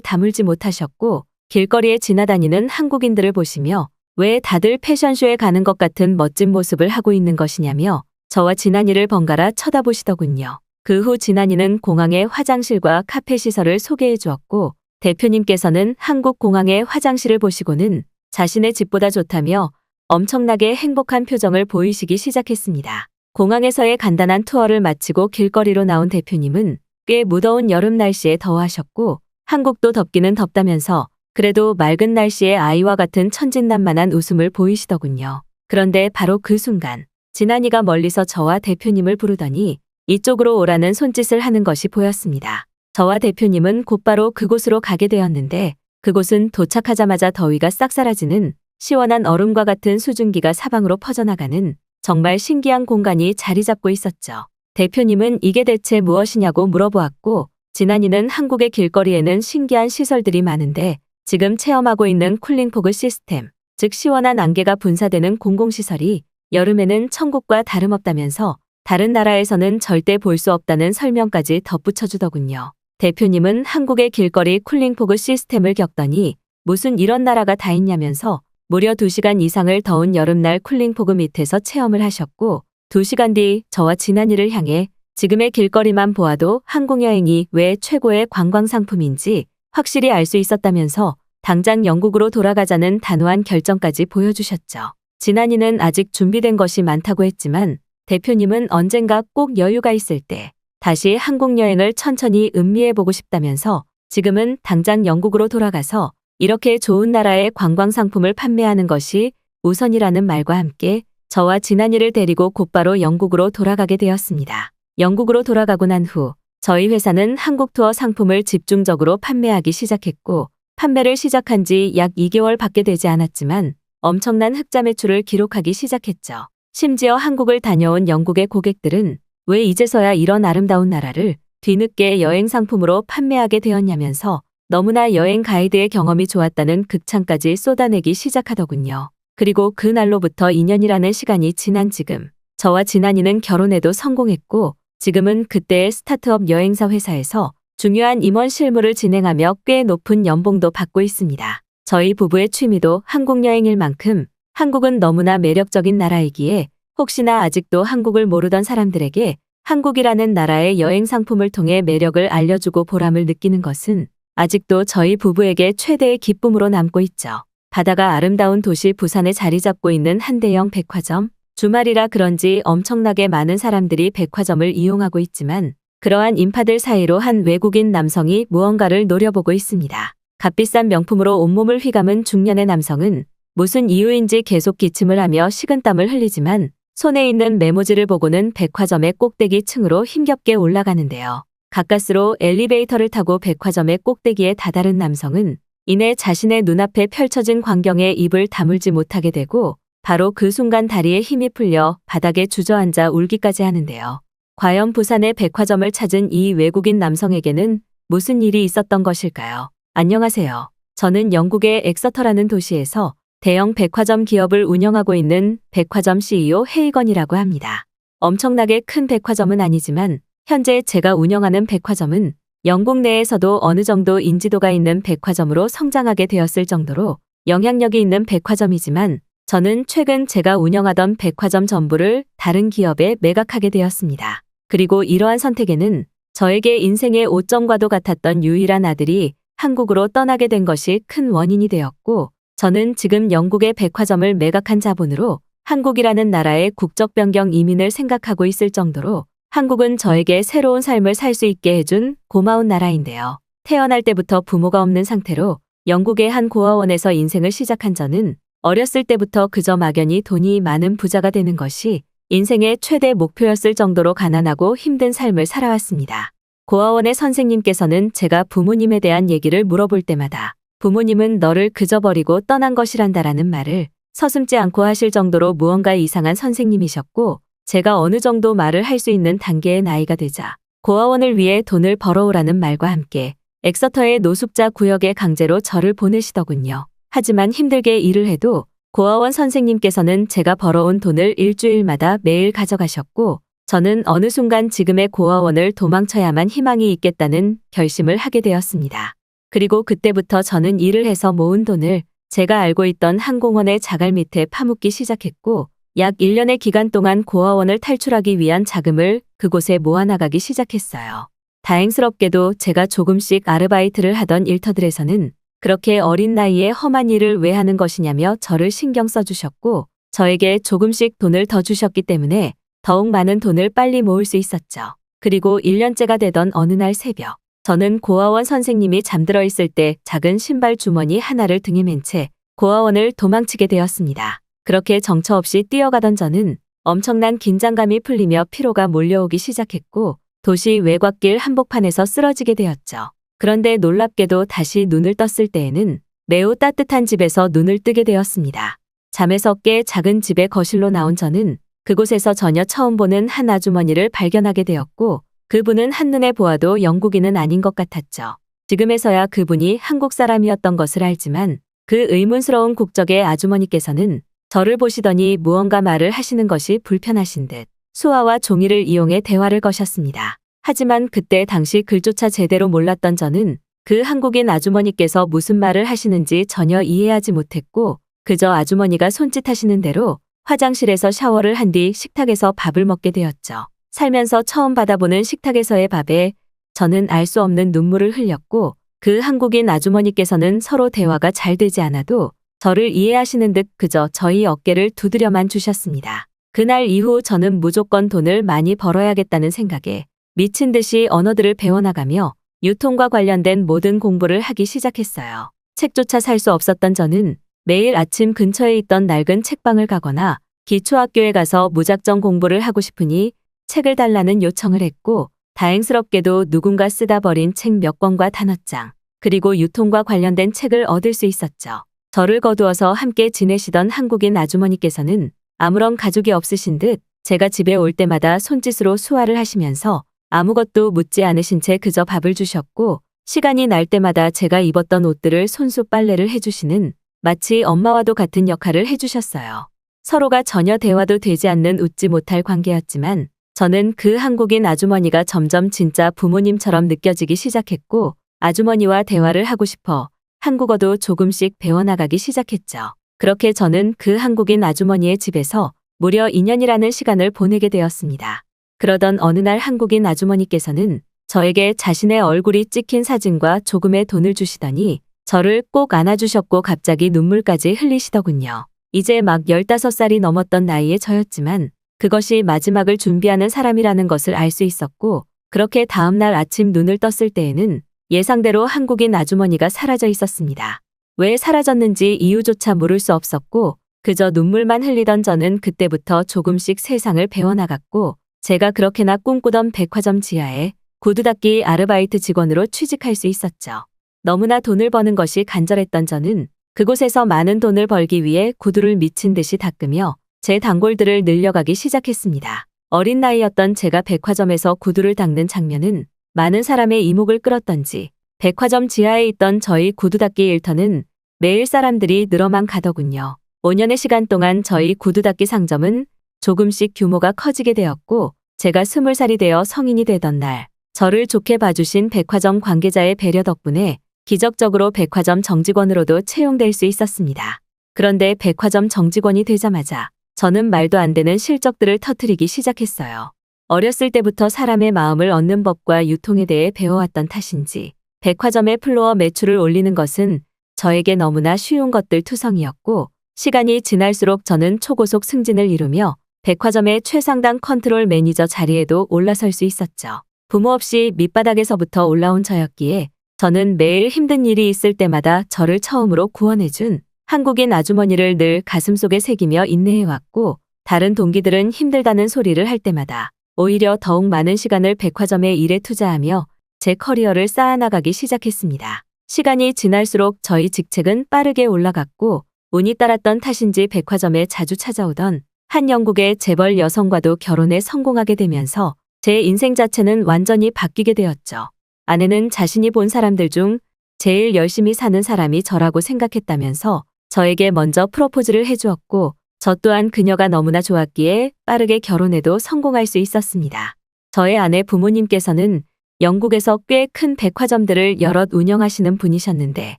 다물지 못하셨고 길거리에 지나다니는 한국인들을 보시며 왜 다들 패션쇼에 가는 것 같은 멋진 모습을 하고 있는 것이냐며 저와 진한이를 번갈아 쳐다보시더군요. 그 후 진한이는 공항의 화장실과 카페 시설을 소개해 주었고 대표님께서는 한국 공항의 화장실을 보시고는 자신의 집보다 좋다며 엄청나게 행복한 표정을 보이시기 시작했습니다. 공항에서의 간단한 투어를 마치고 길거리로 나온 대표님은 꽤 무더운 여름 날씨에 더워하셨고 한국도 덥기는 덥다면서 그래도 맑은 날씨에 아이와 같은 천진난만한 웃음을 보이시더군요. 그런데 바로 그 순간 진한이가 멀리서 저와 대표님을 부르더니 이쪽으로 오라는 손짓을 하는 것이 보였습니다. 저와 대표님은 곧바로 그곳으로 가게 되었는데 그곳은 도착하자마자 더위가 싹 사라지는 시원한 얼음과 같은 수증기가 사방으로 퍼져나가는 정말 신기한 공간이 자리 잡고 있었죠. 대표님은 이게 대체 무엇이냐고 물어보았고 진한이는 한국의 길거리에는 신기한 시설들이 많은데 지금 체험하고 있는 쿨링포그 시스템, 즉 시원한 안개가 분사되는 공공시설이 여름에는 천국과 다름없다면서 다른 나라에서는 절대 볼 수 없다는 설명까지 덧붙여주더군요. 대표님은 한국의 길거리 쿨링포그 시스템을 겪더니 무슨 이런 나라가 다 있냐면서 무려 2시간 이상을 더운 여름날 쿨링포그 밑에서 체험을 하셨고 2시간 뒤 저와 진한이를 향해 지금의 길거리만 보아도 한국 여행이 왜 최고의 관광 상품인지 확실히 알 수 있었다면서 당장 영국으로 돌아가자는 단호한 결정까지 보여주셨죠. 진한이는 아직 준비된 것이 많다고 했지만 대표님은 언젠가 꼭 여유가 있을 때 다시 한국 여행을 천천히 음미해보고 싶다면서 지금은 당장 영국으로 돌아가서 이렇게 좋은 나라의 관광 상품을 판매하는 것이 우선이라는 말과 함께 저와 진한이를 데리고 곧바로 영국으로 돌아가게 되었습니다. 영국으로 돌아가고 난 후 저희 회사는 한국 투어 상품을 집중적으로 판매하기 시작했고 판매를 시작한 지 약 2개월 밖에 되지 않았지만 엄청난 흑자 매출을 기록하기 시작했죠. 심지어 한국을 다녀온 영국의 고객들은 왜 이제서야 이런 아름다운 나라를 뒤늦게 여행 상품으로 판매하게 되었냐면서 너무나 여행 가이드의 경험이 좋았다는 극찬까지 쏟아내기 시작하더군요. 그리고 그날로부터 2년이라는 시간이 지난 지금 저와 진한이는 결혼에도 성공했고 지금은 그때의 스타트업 여행사 회사에서 중요한 임원 실무를 진행하며 꽤 높은 연봉도 받고 있습니다. 저희 부부의 취미도 한국 여행일 만큼 한국은 너무나 매력적인 나라이기에 혹시나 아직도 한국을 모르던 사람들에게 한국이라는 나라의 여행 상품을 통해 매력을 알려주고 보람을 느끼는 것은 아직도 저희 부부에게 최대의 기쁨으로 남고 있죠. 바다가 아름다운 도시 부산에 자리 잡고 있는 한 대형 백화점. 주말이라 그런지 엄청나게 많은 사람들이 백화점을 이용하고 있지만 그러한 인파들 사이로 한 외국인 남성이 무언가를 노려보고 있습니다. 값비싼 명품으로 온몸을 휘감은 중년의 남성은 무슨 이유인지 계속 기침을 하며 식은땀을 흘리지만 손에 있는 메모지를 보고는 백화점의 꼭대기 층으로 힘겹게 올라가는데요. 가까스로 엘리베이터를 타고 백화점의 꼭대기에 다다른 남성은 이내 자신의 눈앞에 펼쳐진 광경에 입을 다물지 못하게 되고 바로 그 순간 다리에 힘이 풀려 바닥에 주저앉아 울기까지 하는데요. 과연 부산의 백화점을 찾은 이 외국인 남성에게는 무슨 일이 있었던 것일까요? 안녕하세요. 저는 영국의 엑서터라는 도시에서 대형 백화점 기업을 운영하고 있는 백화점 CEO 헤이건이라고 합니다. 엄청나게 큰 백화점은 아니지만 현재 제가 운영하는 백화점은 영국 내에서도 어느 정도 인지도가 있는 백화점으로 성장하게 되었을 정도로 영향력이 있는 백화점이지만 저는 최근 제가 운영하던 백화점 전부를 다른 기업에 매각하게 되었습니다. 그리고 이러한 선택에는 저에게 인생의 오점과도 같았던 유일한 아들이 한국으로 떠나게 된 것이 큰 원인이 되었고 저는 지금 영국의 백화점을 매각한 자본으로 한국이라는 나라의 국적 변경 이민을 생각하고 있을 정도로 한국은 저에게 새로운 삶을 살 수 있게 해준 고마운 나라인데요. 태어날 때부터 부모가 없는 상태로 영국의 한 고아원에서 인생을 시작한 저는 어렸을 때부터 그저 막연히 돈이 많은 부자가 되는 것이 인생의 최대 목표였을 정도로 가난하고 힘든 삶을 살아왔습니다. 고아원의 선생님께서는 제가 부모님에 대한 얘기를 물어볼 때마다 부모님은 너를 그저 버리고 떠난 것이란다라는 말을 서슴지 않고 하실 정도로 무언가 이상한 선생님이셨고 제가 어느 정도 말을 할 수 있는 단계의 나이가 되자 고아원을 위해 돈을 벌어오라는 말과 함께 엑서터의 노숙자 구역에 강제로 저를 보내시더군요. 하지만 힘들게 일을 해도 고아원 선생님께서는 제가 벌어온 돈을 일주일마다 매일 가져가셨고, 저는 어느 순간 지금의 고아원을 도망쳐야만 희망이 있겠다는 결심을 하게 되었습니다. 그리고 그때부터 저는 일을 해서 모은 돈을 제가 알고 있던 항공원의 자갈 밑에 파묻기 시작했고, 약 1년의 기간 동안 고아원을 탈출하기 위한 자금을 그곳에 모아나가기 시작했어요. 다행스럽게도 제가 조금씩 아르바이트를 하던 일터들에서는 그렇게 어린 나이에 험한 일을 왜 하는 것이냐며 저를 신경 써주셨고, 저에게 조금씩 돈을 더 주셨기 때문에 더욱 많은 돈을 빨리 모을 수 있었죠. 그리고 1년째가 되던 어느 날 새벽, 저는 고아원 선생님이 잠들어 있을 때 작은 신발 주머니 하나를 등에 맨 채 고아원을 도망치게 되었습니다. 그렇게 정처 없이 뛰어가던 저는 엄청난 긴장감이 풀리며 피로가 몰려오기 시작했고, 도시 외곽길 한복판에서 쓰러지게 되었죠. 그런데 놀랍게도 다시 눈을 떴을 때에는 매우 따뜻한 집에서 눈을 뜨게 되었습니다. 잠에서 깨 작은 집의 거실로 나온 저는 그곳에서 전혀 처음 보는 한 아주머니를 발견하게 되었고, 그분은 한눈에 보아도 영국인은 아닌 것 같았죠. 지금에서야 그분이 한국 사람이었던 것을 알지만 그 의문스러운 국적의 아주머니께서는 저를 보시더니 무언가 말을 하시는 것이 불편하신 듯 수화와 종이를 이용해 대화를 거셨습니다. 하지만 그때 당시 글조차 제대로 몰랐던 저는 그 한국인 아주머니께서 무슨 말을 하시는지 전혀 이해하지 못했고, 그저 아주머니가 손짓하시는 대로 화장실에서 샤워를 한 뒤 식탁에서 밥을 먹게 되었죠. 살면서 처음 받아보는 식탁에서의 밥에 저는 알 수 없는 눈물을 흘렸고, 그 한국인 아주머니께서는 서로 대화가 잘 되지 않아도 저를 이해하시는 듯 그저 저희 어깨를 두드려만 주셨습니다. 그날 이후 저는 무조건 돈을 많이 벌어야겠다는 생각에 미친 듯이 언어들을 배워나가며 유통과 관련된 모든 공부를 하기 시작했어요. 책조차 살 수 없었던 저는 매일 아침 근처에 있던 낡은 책방을 가거나 기초학교에 가서 무작정 공부를 하고 싶으니 책을 달라는 요청을 했고, 다행스럽게도 누군가 쓰다 버린 책 몇 권과 단어장, 그리고 유통과 관련된 책을 얻을 수 있었죠. 저를 거두어서 함께 지내시던 한국인 아주머니께서는 아무런 가족이 없으신 듯 제가 집에 올 때마다 손짓으로 수화를 하시면서 아무것도 묻지 않으신 채 그저 밥을 주셨고, 시간이 날 때마다 제가 입었던 옷들을 손수 빨래를 해주시는 마치 엄마와도 같은 역할을 해주셨어요. 서로가 전혀 대화도 되지 않는 웃지 못할 관계였지만 저는 그 한국인 아주머니가 점점 진짜 부모님처럼 느껴지기 시작했고, 아주머니와 대화를 하고 싶어 한국어도 조금씩 배워나가기 시작했죠. 그렇게 저는 그 한국인 아주머니의 집에서 무려 2년이라는 시간을 보내게 되었습니다. 그러던 어느 날 한국인 아주머니께서는 저에게 자신의 얼굴이 찍힌 사진과 조금의 돈을 주시더니 저를 꼭 안아주셨고 갑자기 눈물까지 흘리시더군요. 이제 막 15살이 넘었던 나이의 저였지만 그것이 마지막을 준비하는 사람이라는 것을 알 수 있었고, 그렇게 다음날 아침 눈을 떴을 때에는 예상대로 한국인 아주머니가 사라져 있었습니다. 왜 사라졌는지 이유조차 물을 수 없었고, 그저 눈물만 흘리던 저는 그때부터 조금씩 세상을 배워나갔고, 제가 그렇게나 꿈꾸던 백화점 지하에 구두 닦기 아르바이트 직원으로 취직할 수 있었죠. 너무나 돈을 버는 것이 간절했던 저는 그곳에서 많은 돈을 벌기 위해 구두를 미친 듯이 닦으며 제 단골들을 늘려가기 시작했습니다. 어린 나이였던 제가 백화점에서 구두를 닦는 장면은 많은 사람의 이목을 끌었던지 백화점 지하에 있던 저희 구두 닦기 일터는 매일 사람들이 늘어만 가더군요. 5년의 시간 동안 저희 구두 닦기 상점은 조금씩 규모가 커지게 되었고, 제가 20살이 되어 성인이 되던 날 저를 좋게 봐주신 백화점 관계자의 배려 덕분에 기적적으로 백화점 정직원으로도 채용될 수 있었습니다. 그런데 백화점 정직원이 되자마자 저는 말도 안 되는 실적들을 터뜨리기 시작했어요. 어렸을 때부터 사람의 마음을 얻는 법과 유통에 대해 배워왔던 탓인지 백화점의 플로어 매출을 올리는 것은 저에게 너무나 쉬운 것들 투성이었고, 시간이 지날수록 저는 초고속 승진을 이루며 백화점의 최상당 컨트롤 매니저 자리에도 올라설 수 있었죠. 부모 없이 밑바닥에서부터 올라온 저였기에 저는 매일 힘든 일이 있을 때마다 저를 처음으로 구원해준 한국인 아주머니를 늘 가슴속에 새기며 인내해왔고, 다른 동기들은 힘들다는 소리를 할 때마다 오히려 더욱 많은 시간을 백화점의 일에 투자하며 제 커리어를 쌓아나가기 시작했습니다. 시간이 지날수록 저희 직책은 빠르게 올라갔고, 운이 따랐던 탓인지 백화점에 자주 찾아오던 한 영국의 재벌 여성과도 결혼에 성공하게 되면서 제 인생 자체는 완전히 바뀌게 되었죠. 아내는 자신이 본 사람들 중 제일 열심히 사는 사람이 저라고 생각했다면서 저에게 먼저 프로포즈를 해주었고 저 또한 그녀가 너무나 좋았기에 빠르게 결혼해도 성공할 수 있었습니다. 저의 아내 부모님께서는 영국에서 꽤 큰 백화점들을 여럿 운영하시는 분이셨는데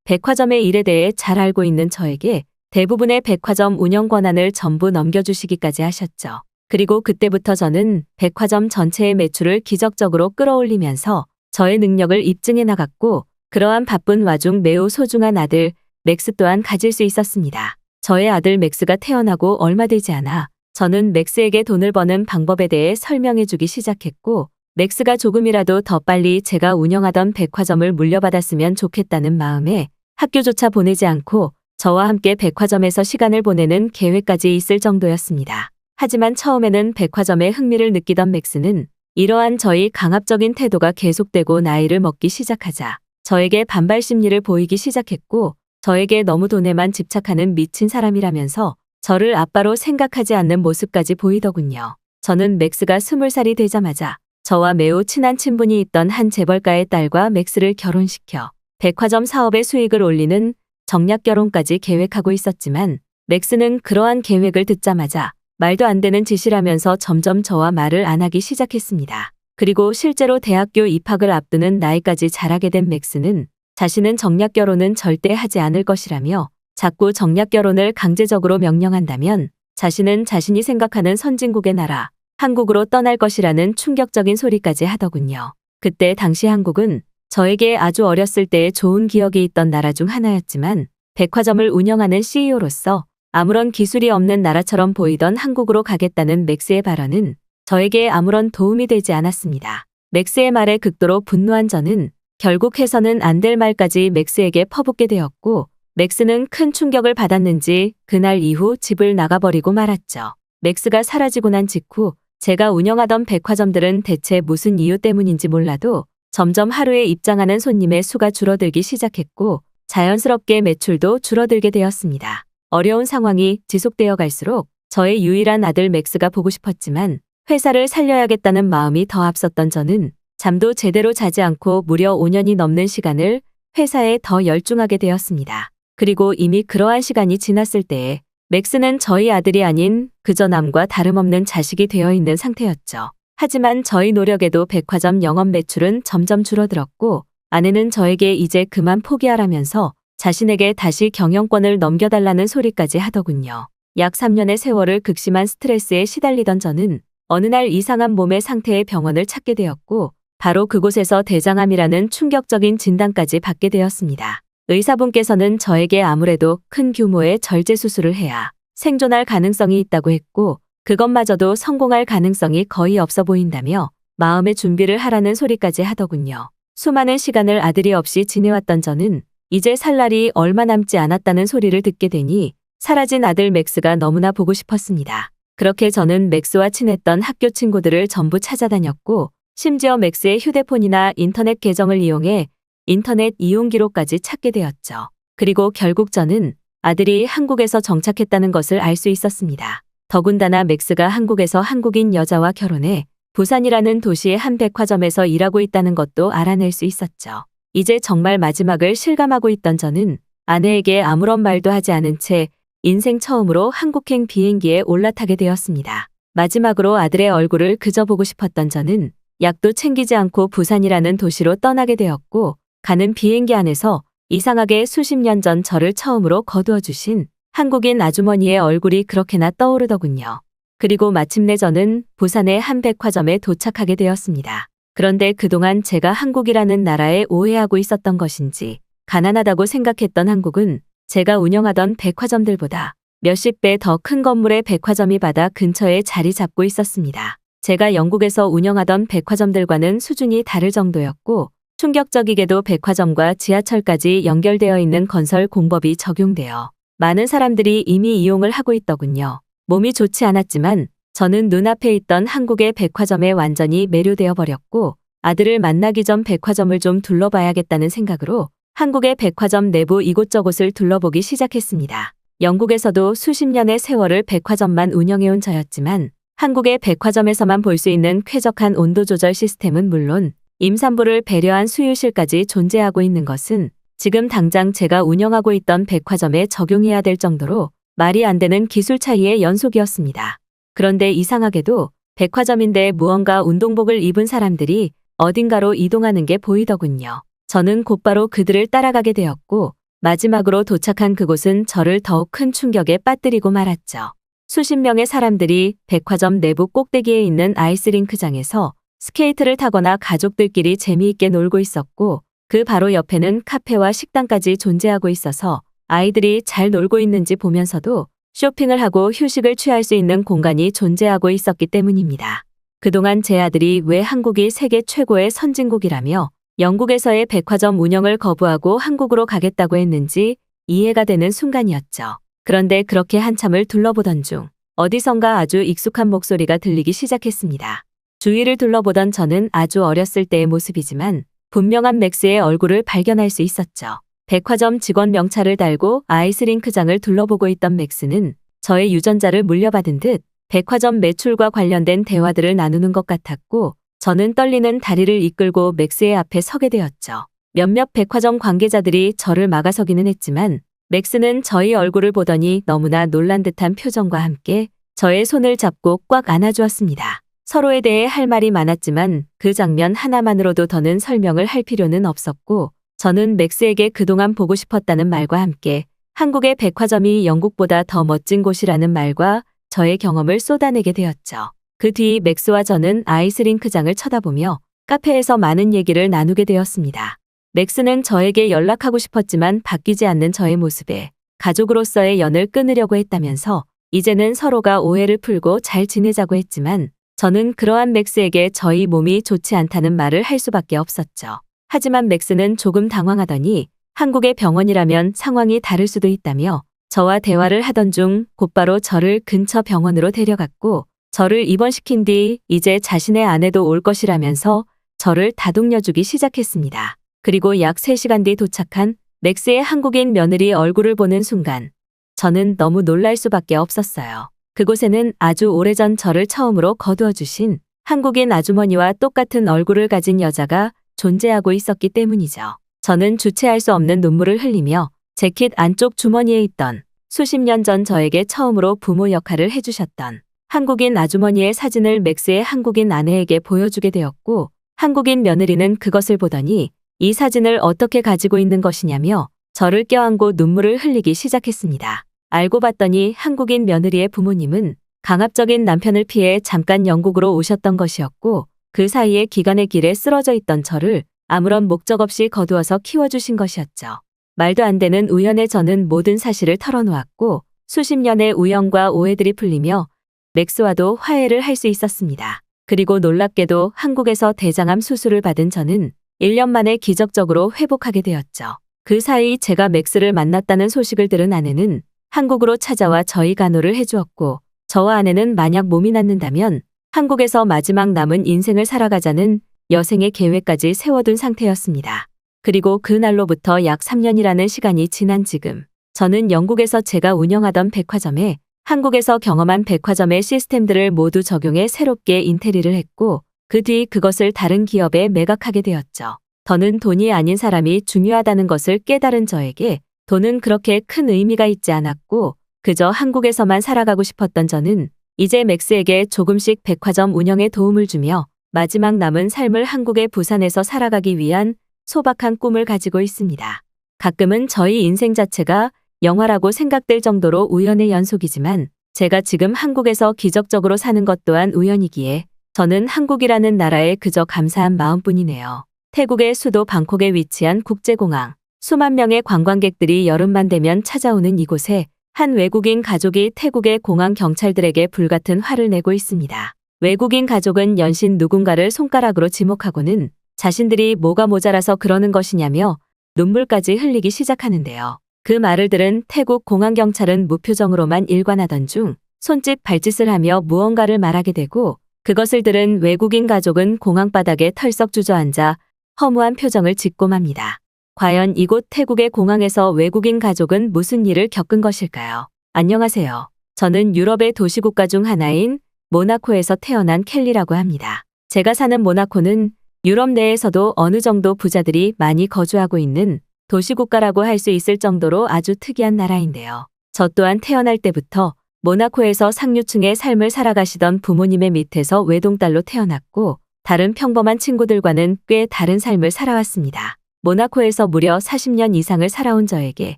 백화점의 일에 대해 잘 알고 있는 저에게 대부분의 백화점 운영 권한을 전부 넘겨주시기까지 하셨죠. 그리고 그때부터 저는 백화점 전체의 매출을 기적적으로 끌어올리면서 저의 능력을 입증해 나갔고 그러한 바쁜 와중 매우 소중한 아들 맥스 또한 가질 수 있었습니다. 저의 아들 맥스가 태어나고 얼마 되지 않아 저는 맥스에게 돈을 버는 방법에 대해 설명해 주기 시작했고 맥스가 조금이라도 더 빨리 제가 운영하던 백화점을 물려받았으면 좋겠다는 마음에 학교조차 보내지 않고 저와 함께 백화점에서 시간을 보내는 계획까지 있을 정도였습니다. 하지만 처음에는 백화점에 흥미를 느끼던 맥스는 이러한 저희 강압적인 태도가 계속되고 나이를 먹기 시작하자 저에게 반발 심리를 보이기 시작했고 저에게 너무 돈에만 집착하는 미친 사람이라면서 저를 아빠로 생각하지 않는 모습까지 보이더군요. 저는 맥스가 20살이 되자마자 저와 매우 친한 친분이 있던 한 재벌가의 딸과 맥스를 결혼시켜 백화점 사업의 수익을 올리는 정략 결혼까지 계획하고 있었지만 맥스는 그러한 계획을 듣자마자 말도 안 되는 짓이라면서 점점 저와 말을 안 하기 시작했습니다. 그리고 실제로 대학교 입학을 앞두는 나이까지 자라게 된 맥스는 자신은 정략 결혼은 절대 하지 않을 것이라며 자꾸 정략 결혼을 강제적으로 명령한다면 자신은 자신이 생각하는 선진국의 나라 한국으로 떠날 것이라는 충격적인 소리까지 하더군요. 그때 당시 한국은 저에게 아주 어렸을 때의 좋은 기억이 있던 나라 중 하나였지만 백화점을 운영하는 CEO로서 아무런 기술이 없는 나라처럼 보이던 한국으로 가겠다는 맥스의 발언은 저에게 아무런 도움이 되지 않았습니다. 맥스의 말에 극도로 분노한 저는 결국 해서는 안 될 말까지 맥스에게 퍼붓게 되었고 맥스는 큰 충격을 받았는지 그날 이후 집을 나가버리고 말았죠. 맥스가 사라지고 난 직후 제가 운영하던 백화점들은 대체 무슨 이유 때문인지 몰라도 점점 하루에 입장하는 손님의 수가 줄어들기 시작했고 자연스럽게 매출도 줄어들게 되었습니다. 어려운 상황이 지속되어 갈수록 저의 유일한 아들 맥스가 보고 싶었지만 회사를 살려야겠다는 마음이 더 앞섰던 저는 잠도 제대로 자지 않고 무려 5년이 넘는 시간을 회사에 더 열중하게 되었습니다. 그리고 이미 그러한 시간이 지났을 때에 맥스는 저희 아들이 아닌 그저 남과 다름없는 자식이 되어 있는 상태였죠. 하지만 저희 노력에도 백화점 영업 매출은 점점 줄어들었고 아내는 저에게 이제 그만 포기하라면서 자신에게 다시 경영권을 넘겨달라는 소리까지 하더군요. 약 3년의 세월을 극심한 스트레스에 시달리던 저는 어느 날 이상한 몸의 상태의 병원을 찾게 되었고 바로 그곳에서 대장암이라는 충격적인 진단까지 받게 되었습니다. 의사분께서는 저에게 아무래도 큰 규모의 절제 수술을 해야 생존할 가능성이 있다고 했고 그것마저도 성공할 가능성이 거의 없어 보인다며 마음의 준비를 하라는 소리까지 하더군요. 수많은 시간을 아들이 없이 지내왔던 저는 이제 살 날이 얼마 남지 않았다는 소리를 듣게 되니 사라진 아들 맥스가 너무나 보고 싶었습니다. 그렇게 저는 맥스와 친했던 학교 친구들을 전부 찾아다녔고 심지어 맥스의 휴대폰이나 인터넷 계정을 이용해 인터넷 이용 기록까지 찾게 되었죠. 그리고 결국 저는 아들이 한국에서 정착했다는 것을 알 수 있었습니다. 더군다나 맥스가 한국에서 한국인 여자와 결혼해 부산이라는 도시의 한 백화점에서 일하고 있다는 것도 알아낼 수 있었죠. 이제 정말 마지막을 실감하고 있던 저는 아내에게 아무런 말도 하지 않은 채 인생 처음으로 한국행 비행기에 올라타게 되었습니다. 마지막으로 아들의 얼굴을 그저 보고 싶었던 저는 약도 챙기지 않고 부산이라는 도시로 떠나게 되었고 가는 비행기 안에서 이상하게 수십 년 전 저를 처음으로 거두어 주신 한국인 아주머니의 얼굴이 그렇게나 떠오르더군요. 그리고 마침내 저는 부산의 한 백화점에 도착하게 되었습니다. 그런데 그동안 제가 한국이라는 나라에 오해하고 있었던 것인지 가난하다고 생각했던 한국은 제가 운영하던 백화점들보다 몇십 배 더 큰 건물의 백화점이 바다 근처에 자리 잡고 있었습니다. 제가 영국에서 운영하던 백화점들과는 수준이 다를 정도였고 충격적이게도 백화점과 지하철까지 연결되어 있는 건설 공법이 적용되어 많은 사람들이 이미 이용을 하고 있더군요. 몸이 좋지 않았지만 저는 눈앞에 있던 한국의 백화점에 완전히 매료되어 버렸고 아들을 만나기 전 백화점을 좀 둘러봐야겠다는 생각으로 한국의 백화점 내부 이곳저곳을 둘러보기 시작했습니다. 영국에서도 수십 년의 세월을 백화점만 운영해온 저였지만 한국의 백화점에서만 볼 수 있는 쾌적한 온도 조절 시스템은 물론 임산부를 배려한 수유실까지 존재하고 있는 것은 지금 당장 제가 운영하고 있던 백화점에 적용해야 될 정도로 말이 안 되는 기술 차이의 연속이었습니다. 그런데 이상하게도 백화점인데 무언가 운동복을 입은 사람들이 어딘가로 이동하는 게 보이더군요. 저는 곧바로 그들을 따라가게 되었고 마지막으로 도착한 그곳은 저를 더욱 큰 충격에 빠뜨리고 말았죠. 수십 명의 사람들이 백화점 내부 꼭대기에 있는 아이스링크장에서 스케이트를 타거나 가족들끼리 재미있게 놀고 있었고 그 바로 옆에는 카페와 식당까지 존재하고 있어서 아이들이 잘 놀고 있는지 보면서도 쇼핑을 하고 휴식을 취할 수 있는 공간이 존재하고 있었기 때문입니다. 그동안 제 아들이 왜 한국이 세계 최고의 선진국이라며 영국에서의 백화점 운영을 거부하고 한국으로 가겠다고 했는지 이해가 되는 순간이었죠. 그런데 그렇게 한참을 둘러보던 중 어디선가 아주 익숙한 목소리가 들리기 시작했습니다. 주위를 둘러보던 저는 아주 어렸을 때의 모습이지만 분명한 맥스의 얼굴을 발견할 수 있었죠. 백화점 직원 명찰을 달고 아이스링크장을 둘러보고 있던 맥스는 저의 유전자를 물려받은 듯 백화점 매출과 관련된 대화들을 나누는 것 같았고 저는 떨리는 다리를 이끌고 맥스의 앞에 서게 되었죠. 몇몇 백화점 관계자들이 저를 막아서기는 했지만 맥스는 저희 얼굴을 보더니 너무나 놀란 듯한 표정과 함께 저의 손을 잡고 꽉 안아주었습니다. 서로에 대해 할 말이 많았지만 그 장면 하나만으로도 더는 설명을 할 필요는 없었고 저는 맥스에게 그동안 보고 싶었다는 말과 함께 한국의 백화점이 영국보다 더 멋진 곳이라는 말과 저의 경험을 쏟아내게 되었죠. 그 뒤 맥스와 저는 아이스링크장을 쳐다보며 카페에서 많은 얘기를 나누게 되었습니다. 맥스는 저에게 연락하고 싶었지만 바뀌지 않는 저의 모습에 가족으로서의 연을 끊으려고 했다면서 이제는 서로가 오해를 풀고 잘 지내자고 했지만 저는 그러한 맥스에게 저희 몸이 좋지 않다는 말을 할 수밖에 없었죠. 하지만 맥스는 조금 당황하더니 한국의 병원이라면 상황이 다를 수도 있다며 저와 대화를 하던 중 곧바로 저를 근처 병원으로 데려갔고 저를 입원시킨 뒤 이제 자신의 아내도 올 것이라면서 저를 다독여주기 시작했습니다. 그리고 약 3시간 뒤 도착한 맥스의 한국인 며느리 얼굴을 보는 순간 저는 너무 놀랄 수밖에 없었어요. 그곳에는 아주 오래전 저를 처음으로 거두어 주신 한국인 아주머니와 똑같은 얼굴을 가진 여자가 존재하고 있었기 때문이죠. 저는 주체할 수 없는 눈물을 흘리며 재킷 안쪽 주머니에 있던 수십 년 전 저에게 처음으로 부모 역할을 해주셨던 한국인 아주머니의 사진을 맥스의 한국인 아내에게 보여주게 되었고 한국인 며느리는 그것을 보더니 이 사진을 어떻게 가지고 있는 것이냐며 저를 껴안고 눈물을 흘리기 시작했습니다. 알고 봤더니 한국인 며느리의 부모님은 강압적인 남편을 피해 잠깐 영국으로 오셨던 것이었고 그 사이에 기간의 길에 쓰러져 있던 저를 아무런 목적 없이 거두어서 키워주신 것이었죠. 말도 안 되는 우연에 저는 모든 사실을 털어놓았고 수십 년의 우연과 오해들이 풀리며 맥스와도 화해를 할 수 있었습니다. 그리고 놀랍게도 한국에서 대장암 수술을 받은 저는 1년 만에 기적적으로 회복하게 되었죠. 그 사이 제가 맥스를 만났다는 소식을 들은 아내는 한국으로 찾아와 저희 간호를 해주었고 저와 아내는 만약 몸이 낫는다면 한국에서 마지막 남은 인생을 살아가자는 여생의 계획까지 세워둔 상태였습니다. 그리고 그날로부터 약 3년이라는 시간이 지난 지금 저는 영국에서 제가 운영하던 백화점에 한국에서 경험한 백화점의 시스템들을 모두 적용해 새롭게 인테리어를 했고 그 뒤 그것을 다른 기업에 매각하게 되었죠. 더는 돈이 아닌 사람이 중요하다는 것을 깨달은 저에게 돈은 그렇게 큰 의미가 있지 않았고 그저 한국에서만 살아가고 싶었던 저는 이제 맥스에게 조금씩 백화점 운영에 도움을 주며 마지막 남은 삶을 한국의 부산에서 살아가기 위한 소박한 꿈을 가지고 있습니다. 가끔은 저희 인생 자체가 영화라고 생각될 정도로 우연의 연속이지만 제가 지금 한국에서 기적적으로 사는 것 또한 우연이기에 저는 한국이라는 나라에 그저 감사한 마음뿐이네요. 태국의 수도 방콕에 위치한 국제공항. 수만 명의 관광객들이 여름만 되면 찾아오는 이곳에 한 외국인 가족이 태국의 공항 경찰들에게 불같은 화를 내고 있습니다. 외국인 가족은 연신 누군가를 손가락으로 지목하고는 자신들이 뭐가 모자라서 그러는 것이냐며 눈물까지 흘리기 시작하는데요. 그 말을 들은 태국 공항 경찰은 무표정으로만 일관하던 중 손짓 발짓을 하며 무언가를 말하게 되고 그것을 들은 외국인 가족은 공항 바닥에 털썩 주저앉아 허무한 표정을 짓고 맙니다. 과연 이곳 태국의 공항에서 외국인 가족은 무슨 일을 겪은 것일까요? 안녕하세요. 저는 유럽의 도시국가 중 하나인 모나코에서 태어난 켈리라고 합니다. 제가 사는 모나코는 유럽 내에서도 어느 정도 부자들이 많이 거주하고 있는 도시국가라고 할 수 있을 정도로 아주 특이한 나라인데요. 저 또한 태어날 때부터 모나코에서 상류층의 삶을 살아가시던 부모님의 밑에서 외동딸로 태어났고 다른 평범한 친구들과는 꽤 다른 삶을 살아왔습니다. 모나코에서 무려 40년 이상을 살아온 저에게